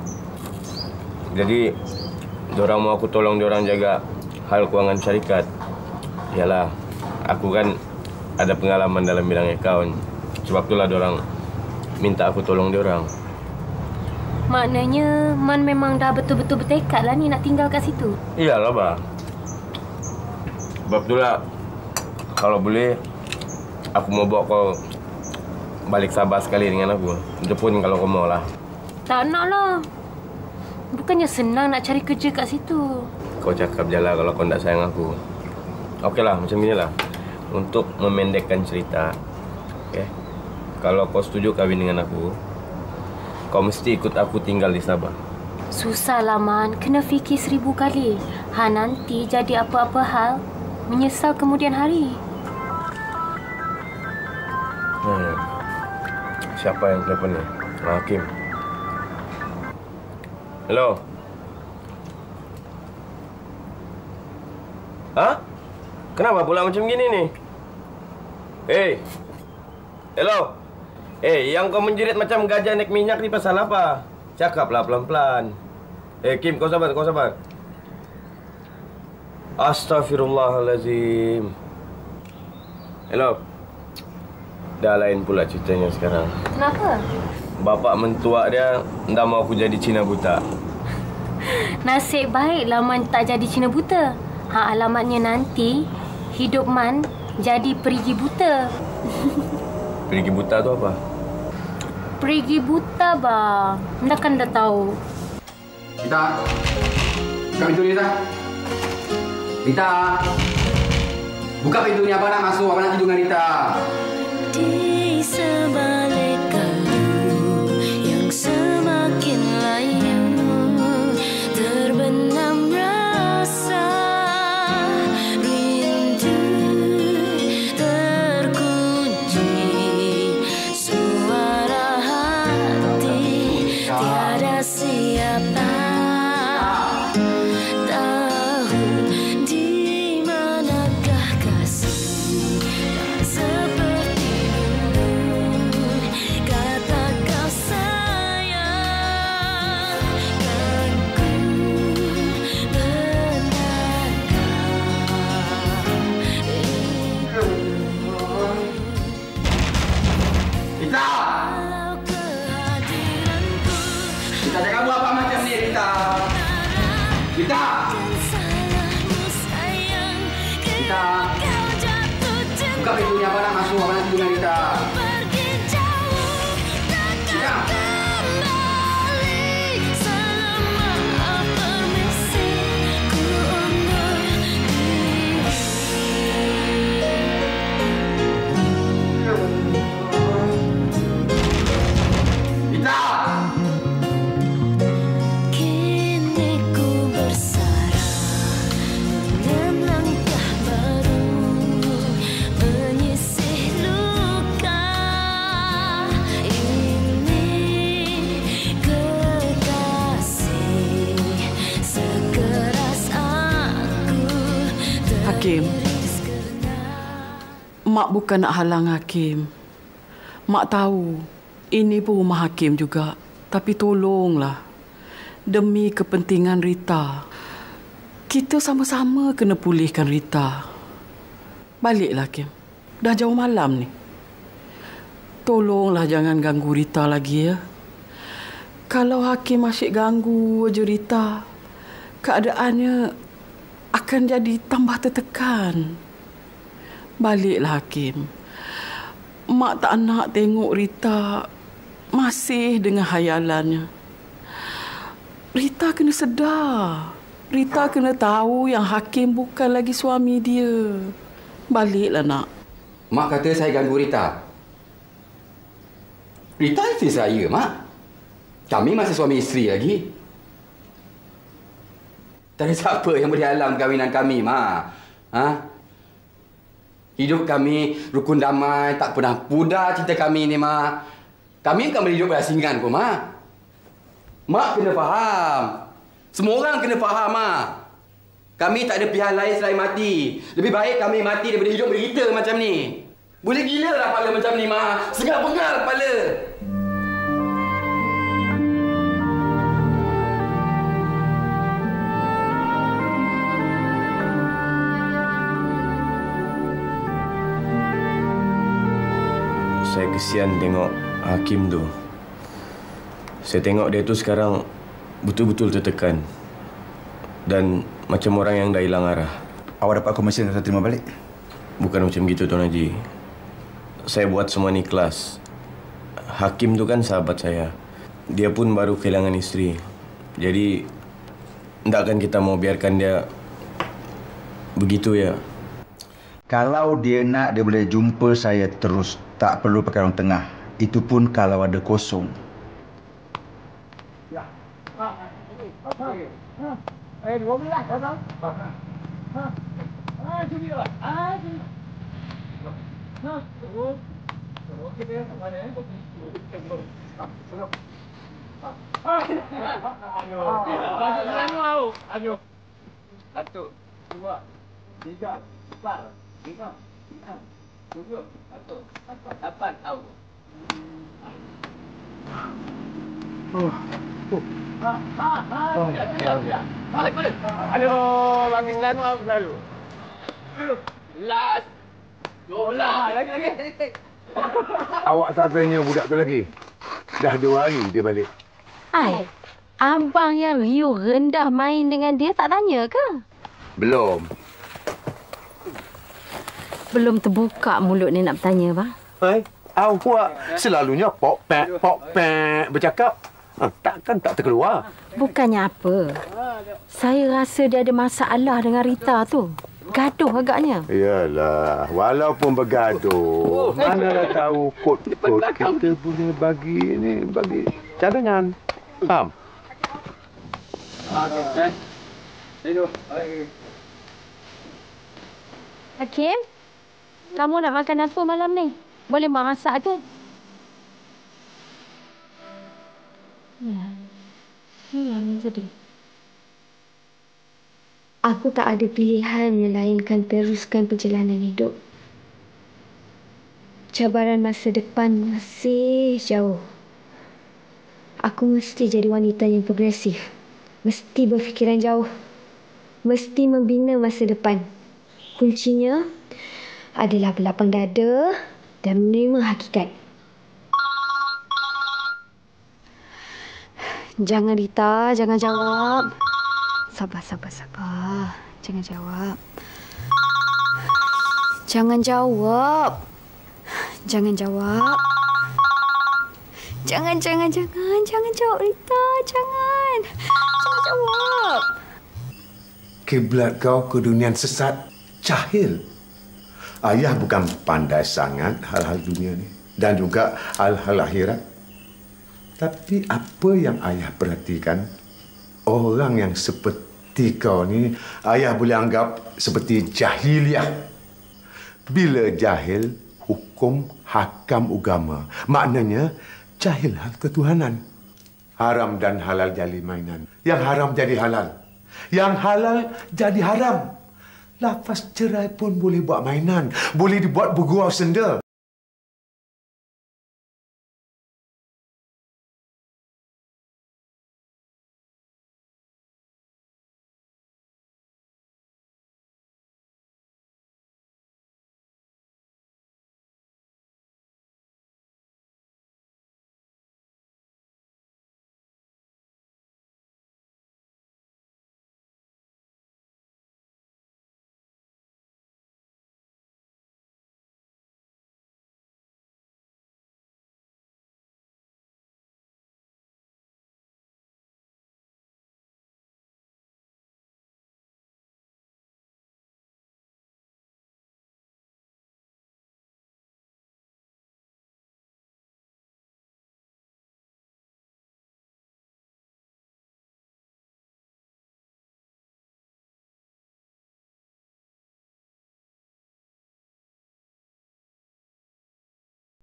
Jadi, diorang mau aku tolong diorang jaga hal kewangan syarikat. Yalah, aku kan ada pengalaman dalam bidang akaun. Sebab itulah diorang minta aku tolong diorang. Maknanya Man memang dah betul-betul bertekad lah ni nak tinggal kat situ. Iyalah, Bah. Sebab itulah kalau boleh aku mau bawa kau balik Sabah sekali dengan aku. Itu pun kalau kau mau lah. Tak nak lah. Bukannya senang nak cari kerja kat situ. Kau cakap je lah kalau kau tak sayang aku. Okeylah, macam inilah. Untuk memendekkan cerita, okay? Kalau kau setuju kahwin dengan aku, kau mesti ikut aku tinggal di Sabah. Susah lah, Man. Kena fikir 1000 kali. Nanti jadi apa-apa hal, menyesal kemudian hari. Siapa yang telefon ni? Hakim. Hello? Kenapa pula macam gini ni? Hello? Yang kau menjerit macam gajah naik minyak ni pasal apa? Cakaplah pelan-pelan. Kim, kau sabar, kau sabar. Astaghfirullahalazim. Hello? Dah lain pula ceritanya sekarang. Kenapa? Bapak mentua dia dah mau aku jadi Cina buta. Nasib baiklah Man tak jadi Cina buta. Alamatnya nanti hidup Man jadi perigi buta. Perigi buta tu apa? Perigi buta, bang. Anda kan dah tahu. Rita. Buka pintu ni, Rita. Rita. Buka pintu ni, Abang nak masuk. Abang nak tidur dengan Rita. Di sebalik kalbu yang semakin layu terbenam rasa rindu terkunci suara hati tiada siapa tahu di manakah kasih tak seperti dulu kata kau sayang kan ku Rita! Rita, jangan buat apa macam ni, Rita. Rita! Rita! Buka pintu ni, Abang nak masuk. Abang nak tidur dengan Rita. Rita! Rita! Kini ku bersarang dengan langkah baru menyisih luka ini kekasih sekeras aku. Hakim, Mak bukan nak halang Hakim. Mak tahu ini pun rumah Hakim juga. Tapi tolonglah. Demi kepentingan Rita. Kita sama-sama kena pulihkan Rita. Baliklah, Hakim. Dah jauh malam ni. Tolonglah jangan ganggu Rita lagi, ya. Kalau Hakim asyik ganggu je Rita, keadaannya akan jadi tambah tertekan. Baliklah, Hakim. Mak tak nak tengok Rita masih dengan hayalannya. Rita kena sedar. Rita kena tahu yang Hakim bukan lagi suami dia. Baliklah, nak. Mak kata saya ganggu Rita. Rita isteri saya, Mak. Kami masih suami isteri lagi. Tak ada siapa yang boleh halang perkahwinan kami, Mak. Ha? Hidup kami rukun damai, tak pernah pudar cinta kami ni, Mak. Kami akan berhidup berasingan kok, Mak. Mak kena faham. Semua orang kena faham, Mak. Kami tak ada pihak lain selain mati. Lebih baik kami mati daripada hidup berita macam ni. Boleh gila lah kepala macam ni, Mak. Segar-bengar kepala. Saya kesian tengok Hakim tu. Saya tengok dia tu sekarang betul-betul tertekan. Dan macam orang yang dah hilang arah. Awak dapat komisen yang saya terima balik? Bukan macam gitu, Tuan Haji. Saya buat semua ni kelas. Hakim tu kan sahabat saya. Dia pun baru kehilangan isteri. Jadi, takkan kita mau biarkan dia begitu ya? Kalau dia nak, dia boleh jumpa saya terus. Tak perlu pakai orang tengah. Itu pun kalau ada kosong. Satu, dua, tiga, empat, lima, enam, tujuh, satu, lapan, tahu. Aduh, bagi selalu aku selalu. Last. Yolah, lagi. Awak tak tanya budak tu lagi? Dah 2 hari dia balik. Ai, abang yang riuh rendah main dengan dia tak tanya ke? Belum. Belum terbuka mulut ni nak bertanya, bang. Hai, awak selalunya pok pek bercakap. Takkan tak terkeluar. Bukannya apa. Saya rasa dia ada masalah dengan Rita tu. Gaduh agaknya. Yalah, walaupun bergaduh, mana dah tahu kod-kod kita boleh bagi cadangan. Faham? Okey, hidup. Hakim, kamu nak makan apa malam ni? Boleh masak ke? Sedih. Aku tak ada pilihan melainkan teruskan perjalanan hidup. Cabaran masa depan masih jauh. Aku mesti jadi wanita yang progresif. Mesti berfikiran jauh. Mesti membina masa depan. Kuncinya adalah berlapang dada dan menerima hakikat. Jangan Rita, jangan jawab. Sabar. Jangan jawab. Jangan jawab. Jangan jawab. Jangan jawab Rita, jangan jawab. Kiblat kau ke dunia sesat, jahil. Ayah bukan pandai sangat hal-hal dunia ni dan juga hal-hal akhirat. Tapi apa yang ayah perhatikan, orang yang seperti kau ni, ayah boleh anggap seperti jahiliah. Bila jahil, hukum hakam agama. Maknanya, jahil hal ketuhanan. Haram dan halal jadi mainan. Yang haram jadi halal. Yang halal jadi haram. Lafaz cerai pun boleh buat mainan. Boleh dibuat bergurau senda.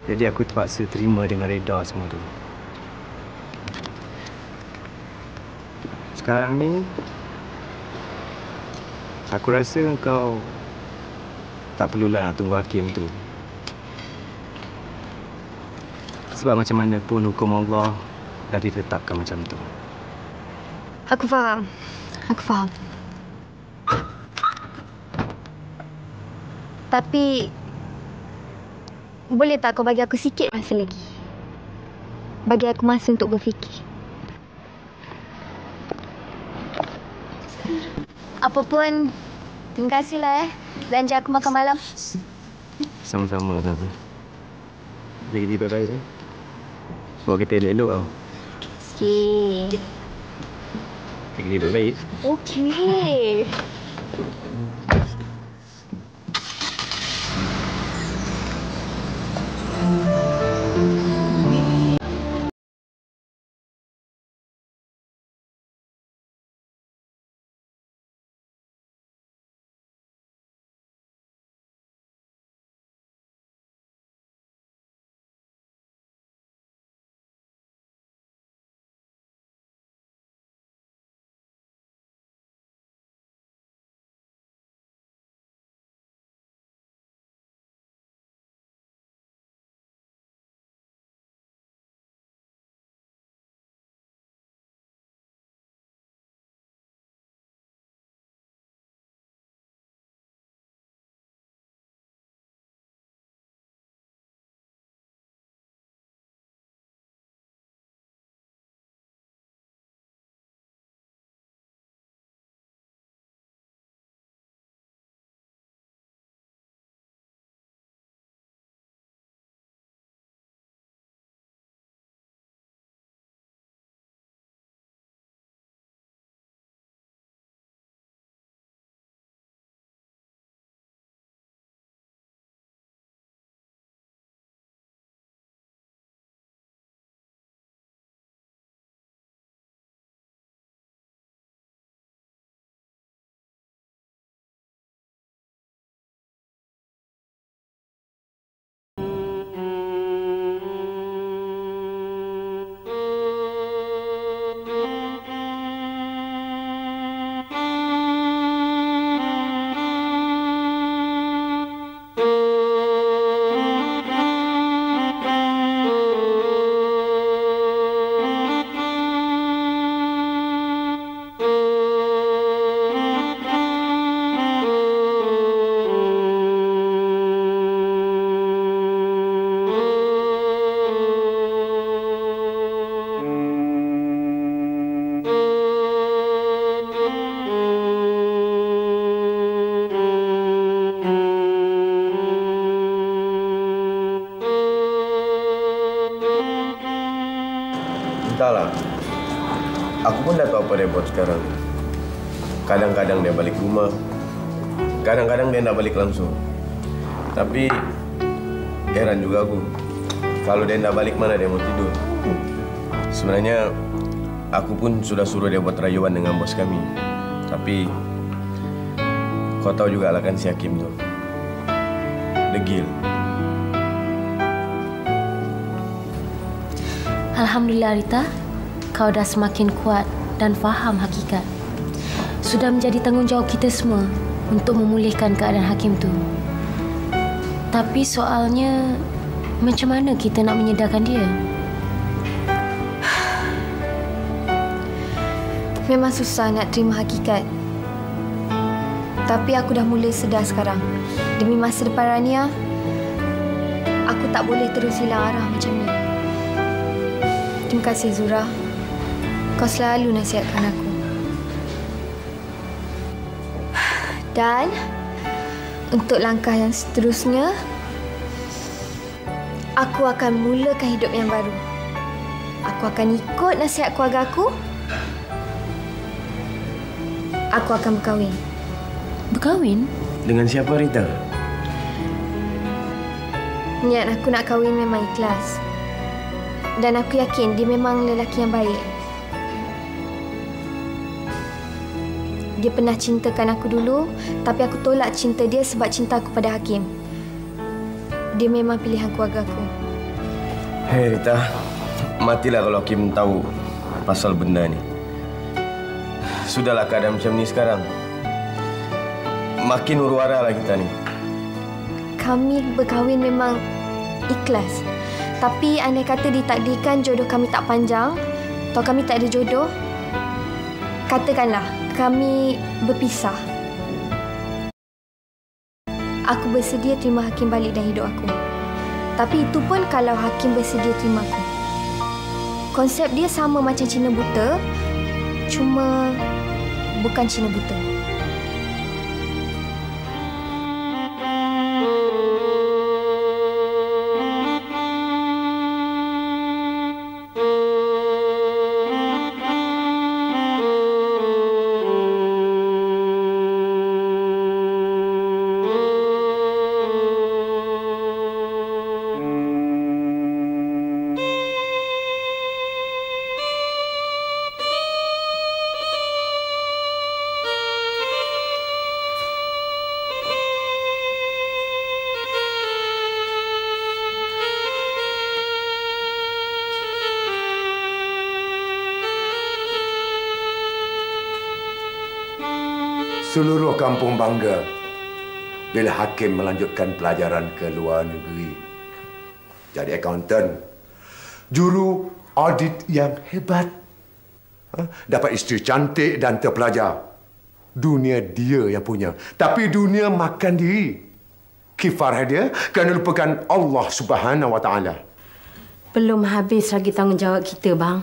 Jadi aku terpaksa terima dengan reda semua tu. Sekarang ni, aku rasa kau tak perlulah nak tunggu hakim tu. Sebab macam mana pun hukum Allah dah ditetapkan macam tu. Aku faham. Aku faham. Tapi boleh tak kau bagi aku sikit masa lagi? Bagi aku masa untuk berfikir. Apa pun, terima kasihlah belanja aku makan malam. Sama-sama, Tante. Jadi kita baik-baik, eh? Bawa kita elok-elok tau. Okey. Jadi baik-baik. Okey. Entahlah. Aku pun dah tahu apa dia buat sekarang. Kadang-kadang dia balik rumah. Kadang-kadang dia nak balik langsung. Tapi heran juga aku. Kalau dia nak balik, mana dia mau tidur. Sebenarnya aku pun sudah suruh dia buat rayuan dengan bos kami. Tapi kau tahu juga lah kan si Hakim tu. Degil. Alhamdulillah Rita, kau dah semakin kuat dan faham hakikat. Sudah menjadi tanggungjawab kita semua untuk memulihkan keadaan Hakim tu. Tapi soalnya, macam mana kita nak menyedarkan dia? Memang susah nak terima hakikat. Tapi aku dah mula sedar sekarang. Demi masa depan Rania, aku tak boleh terus hilang arah macam ni. Terima kasih Zura. Kau selalu nasihatkan aku. Dan untuk langkah yang seterusnya, aku akan mulakan hidup yang baru. Aku akan ikut nasihat keluarga aku. Aku akan berkahwin. Berkahwin? Dengan siapa, Rita? Niat aku nak kahwin memang ikhlas. Dan aku yakin dia memang lelaki yang baik. Dia pernah cintakan aku dulu, tapi aku tolak cinta dia sebab cinta aku pada Hakim. Dia memang pilihan keluarga aku. Hei Rita, matilah kalau Hakim tahu pasal benda ni. Sudahlah keadaan macam ni sekarang. Makin huru-hara lah kita ni. Kami berkahwin memang ikhlas. Tapi andai kata ditakdirkan jodoh kami tak panjang atau kami tak ada jodoh, katakanlah kami berpisah. Aku bersedia terima Hakim balik dalam hidup aku. Tapi itu pun kalau Hakim bersedia terima aku. Konsep dia sama macam Cina buta, cuma bukan Cina buta. Seluruh kampung bangga bila Hakim melanjutkan pelajaran ke luar negeri. Jadi akauntan, juru audit yang hebat. Dapat isteri cantik dan terpelajar. Dunia dia yang punya. Tapi dunia makan diri. Kifarah dia kerana lupakan Allah Subhanahu Wa Taala. Belum habis lagi tanggungjawab kita, bang.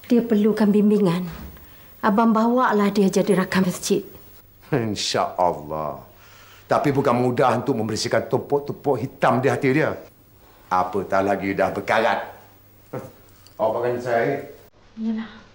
Dia perlukan bimbingan. Abang bawalah dia jadi rakam masjid. InsyaAllah. Tapi bukan mudah untuk membersihkan tumpuk-tumpuk hitam di hati dia. Apatah lagi dah berkarat. Awak makan saya? Yalah.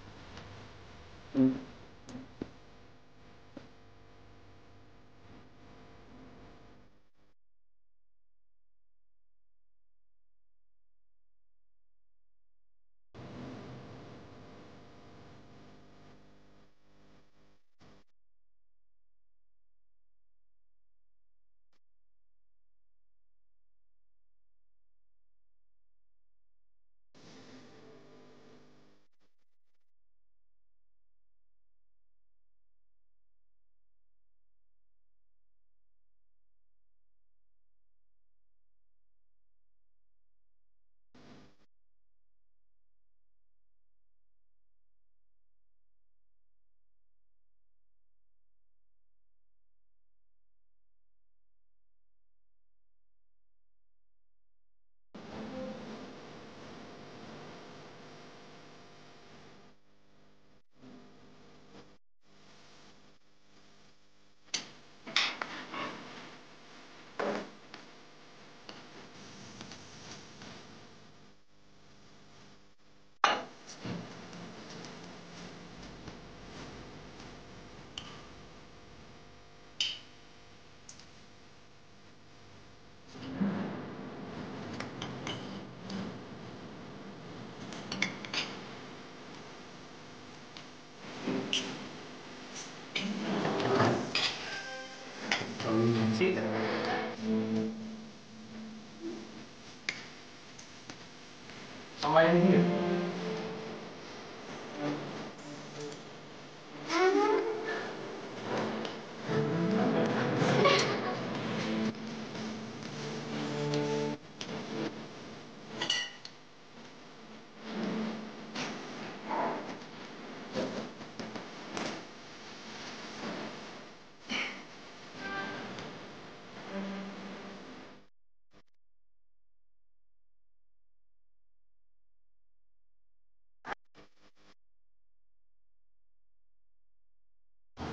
Sama yang ni.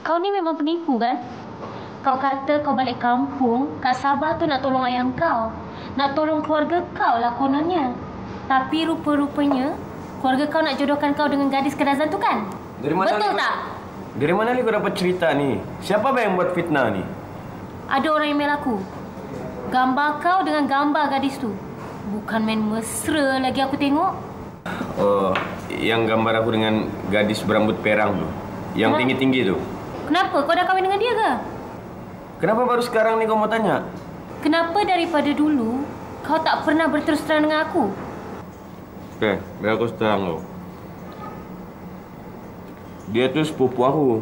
Kau ni memang penipu kan? Kau kata kau balik kampung, kat Sabah tu nak tolong ayah kau. Nak tolong keluarga kau lah kononnya. Tapi rupa-rupanya, keluarga kau nak jodohkan kau dengan gadis Kedazan tu kan? Dari mana betul tak? Dari mana kau dapat cerita ni? Siapa yang buat fitnah ni? Ada orang email aku. Gambar kau dengan gambar gadis tu. Bukan main mesra lagi aku tengok. Oh, yang gambar aku dengan gadis berambut perang tu. Yang tinggi-tinggi tu. Kenapa? Kau dah kahwin dengan dia ke? Kenapa baru sekarang ni kau mau tanya? Kenapa daripada dulu kau tak pernah berterus terang dengan aku? Okey, biar aku terang kau. Dia tu sepupu aku.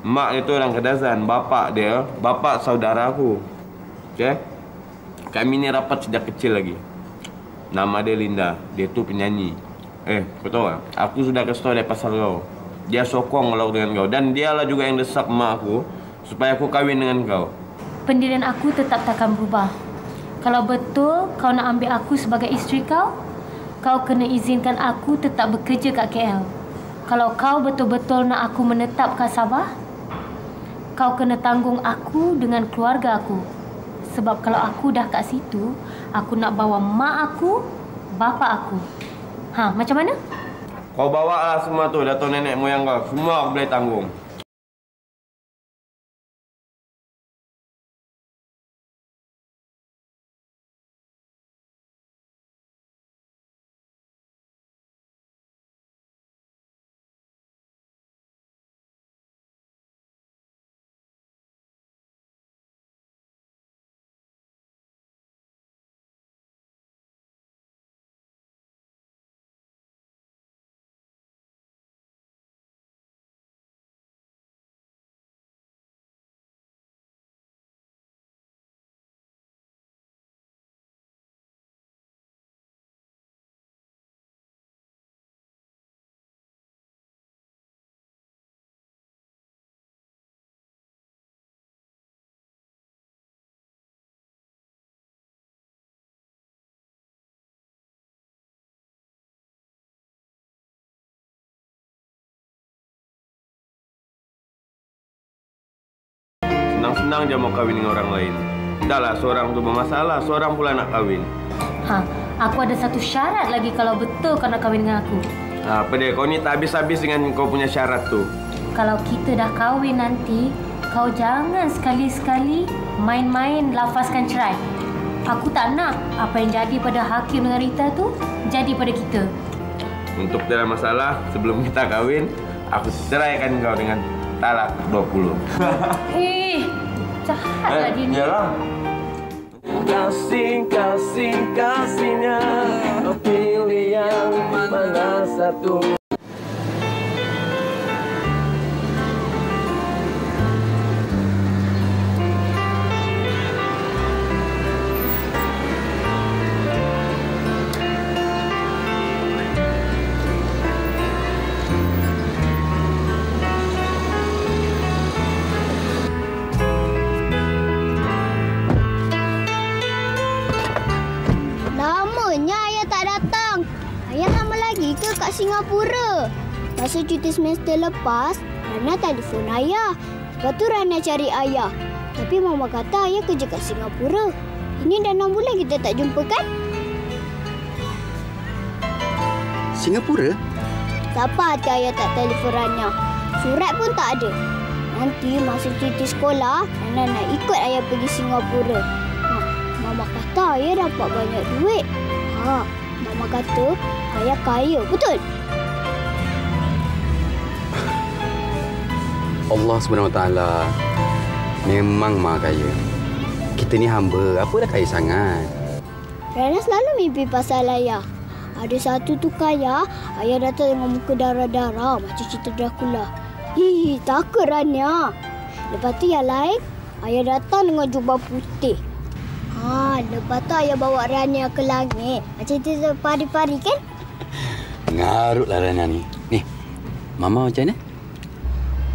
Mak dia tu orang Kedasan. Bapak saudara aku. Okey? Kami ni rapat sejak kecil lagi. Nama dia Linda. Dia tu penyanyi. Kau tahu tak? Aku sudah kasih tahu dia pasal kau. Dia sokong kalau dengan kau. Dan dialah juga yang desak mak aku supaya aku kahwin dengan kau. Pendirian aku tetap takkan berubah. Kalau betul kau nak ambil aku sebagai isteri kau, kau kena izinkan aku tetap bekerja kat KL. Kalau kau betul-betul nak aku menetap kat Sabah, kau kena tanggung aku dengan keluarga aku. Sebab kalau aku dah kat situ, aku nak bawa mak aku, bapa aku. Macam mana? Kau bawa lah semua tu, datuk nenek moyang kau. Semua aku boleh tanggung. Senang-senang je mau kahwin dengan orang lain. Dahlah, seorang tu bermasalah, seorang pula nak kahwin. Aku ada satu syarat lagi kalau betul kau nak kahwin dengan aku. Apa dia? Kau ni tak habis-habis dengan kau punya syarat tu. Kalau kita dah kahwin nanti, kau jangan sekali-sekali main-main lafazkan cerai. Aku tak nak apa yang jadi pada Hakim dengan Rita tu jadi pada kita. Untuk tidak masalah, sebelum kita kahwin, aku ceraikan kau dengan talak 20. Jahatlah dia ni. Yalah. Kasihnya, pilih yang mana satu. Kat Singapura. Masa cuti semester lepas, Rana telefon ayah. Lepas tu Rana cari ayah. Tapi mama kata ayah kerja kat Singapura. Ini dah 6 bulan kita tak jumpa kan? Singapura? Siapa hati ayah tak telefon Rana? Surat pun tak ada. Nanti masa cuti sekolah, Rana nak ikut ayah pergi Singapura. Mama kata ayah dapat banyak duit. Mama kata ayah kaya, betul? Allah SWT memang maha kaya. Kita ni hamba, apa dah kaya sangat? Rana selalu mimpi pasal ayah. Ada satu tu kaya, ayah datang dengan muka darah-darah macam cerita Dracula. Takut Rana. Lepas tu yang lain, ayah datang dengan jubah putih. Lepas tu ayah bawa Rana ke langit. Macam cerita pari-pari kan? Ngarutlah Rana ni. Ni, Mama macam mana?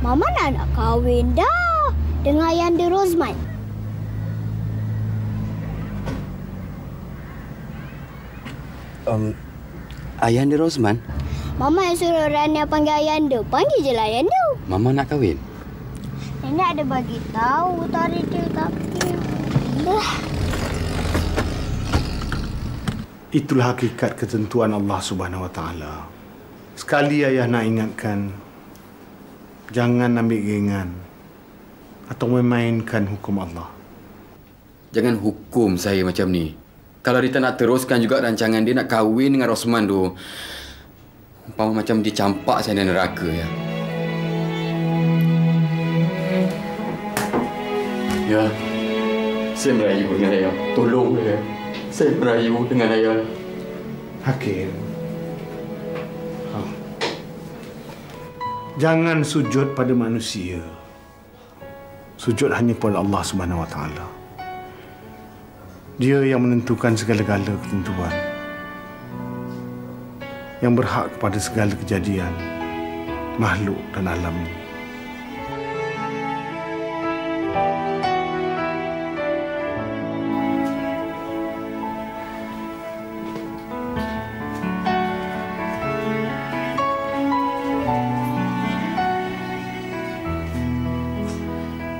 Mama nak kahwin dah dengan Ayanda Rosman. Ayanda Rosman? Mama yang suruh Rana panggil Ayanda. Panggil je lah Ayanda. Mama nak kahwin? Nenek ada bagi tahu tarikh dia tapi... Itulah hakikat ketentuan Allah Subhanahu Wa Taala. Sekali ayah nak ingatkan, jangan ambil gengan atau memainkan hukum Allah. Jangan hukum saya macam ni. Kalau Rita nak teruskan juga rancangan dia nak kahwin dengan Rosman tu, umpama macam dia campak saya dalam neraka ya. Ya, saya merayu dengan ayah. Tolong saya. Saya merayu dengan ayah. Hakim. Jangan sujud pada manusia. Sujud hanya pada Allah Subhanahu Wa Taala. Dia yang menentukan segala-gala ketentuan. Yang berhak kepada segala kejadian makhluk dan alam ini.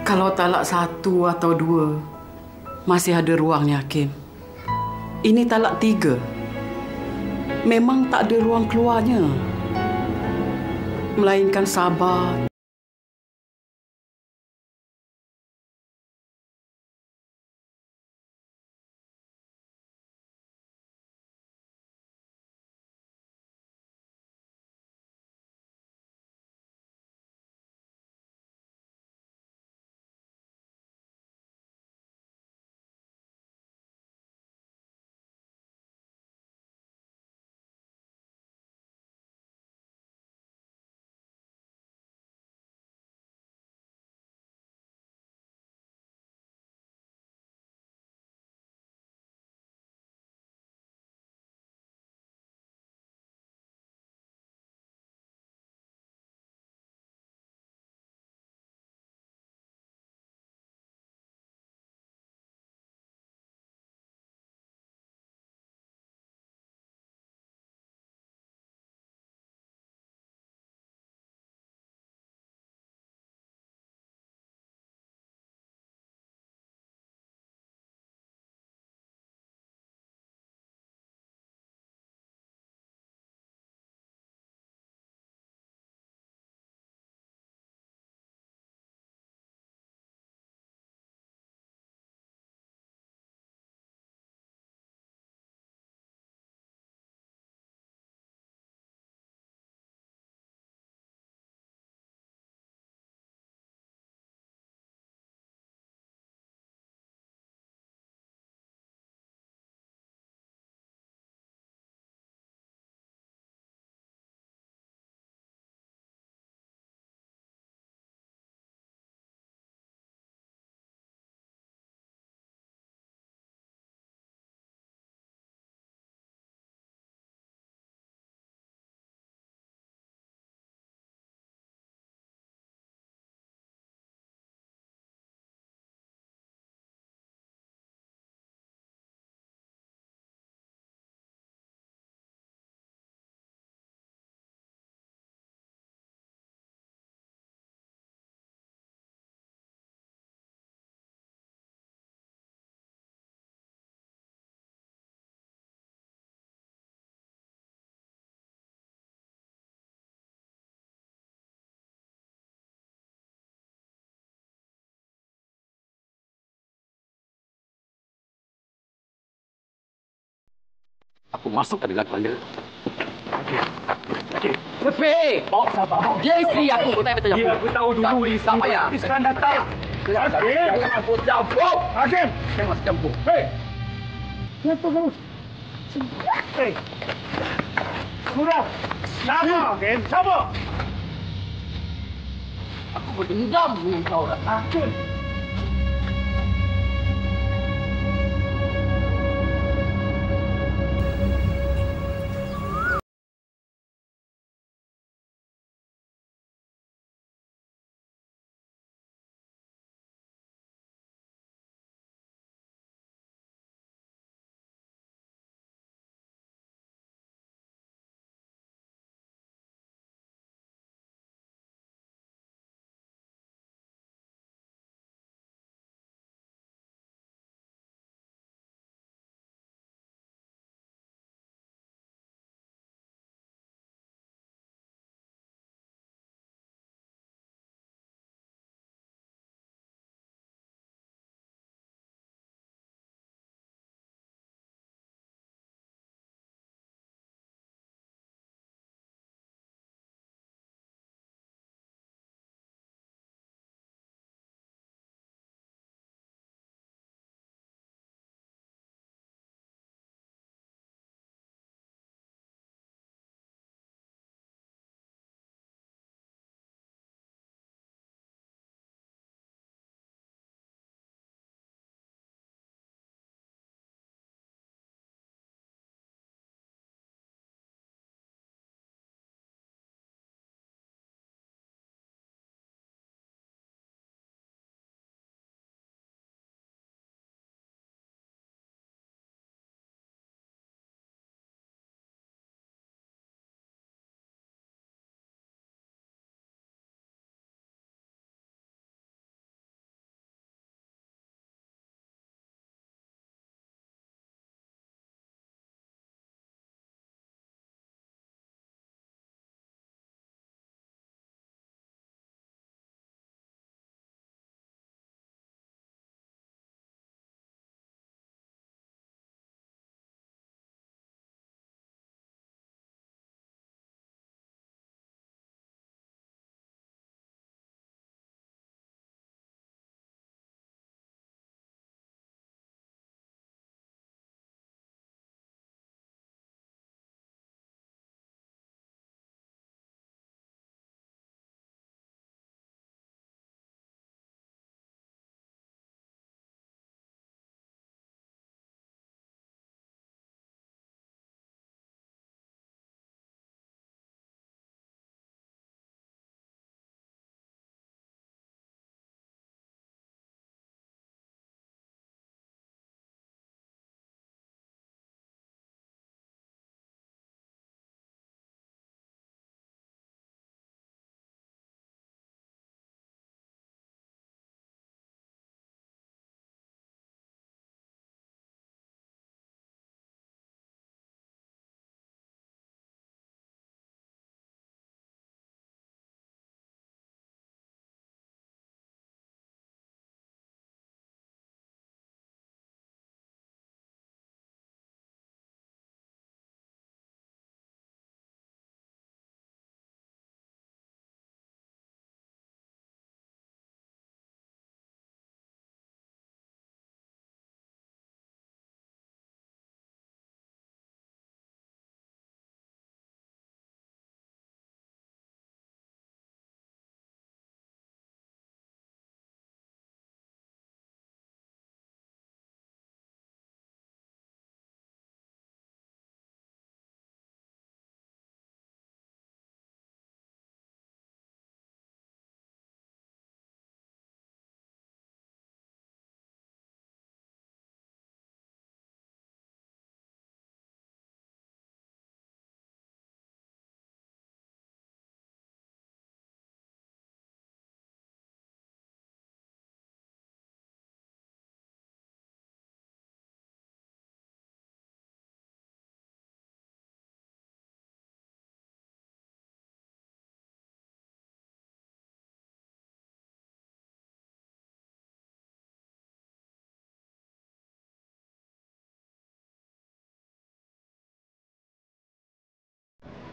Kalau talak 1 atau 2, masih ada ruangnya, Hakim. Ini talak 3. Memang tak ada ruang keluarnya. Melainkan sabar. Aku masuk ke dalam keluarga. Sepik! Bawa sabar. Dia isteri aku. Kau tanya betul. Ya, aku tahu dulu di tak payah. Sekarang datang. Jangan aku campur. Hakim! Jangan masuk campur. Hei! Kenapa kamu? Hei! Sudah! Nama, Hakim? Siapa? Aku berdendam dengan kau, Hakim.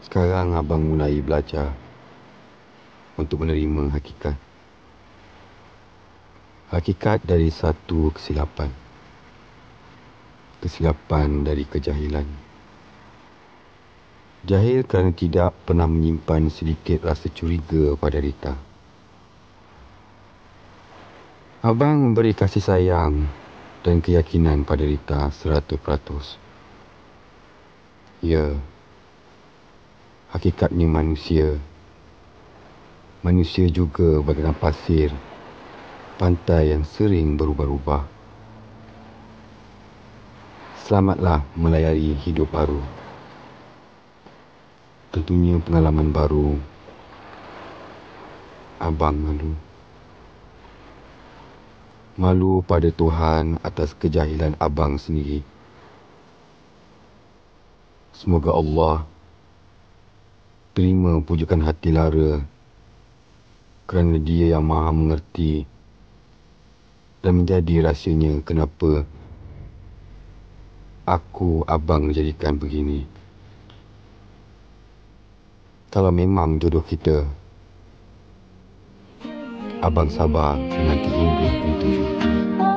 Sekarang abang mulai belajar untuk menerima hakikat. Hakikat dari satu kesilapan. Kesilapan dari kejahilan. Jahil kerana tidak pernah menyimpan sedikit rasa curiga pada Rita. Abang memberi kasih sayang dan keyakinan pada Rita 100%. Ya, hakikatnya manusia. Manusia juga bagaikan pasir, pantai yang sering berubah-ubah. Selamatlah melayari hidup baru. Tentunya pengalaman baru. Abang malu. Malu pada Tuhan atas kejahilan abang sendiri. Semoga Allah terima pujukan hati lara kerana Dia yang maha mengerti dan menjadi rahsianya kenapa aku abang jadikan begini. Kalau memang jodoh kita, abang sabar menanti hingga pintu syurga.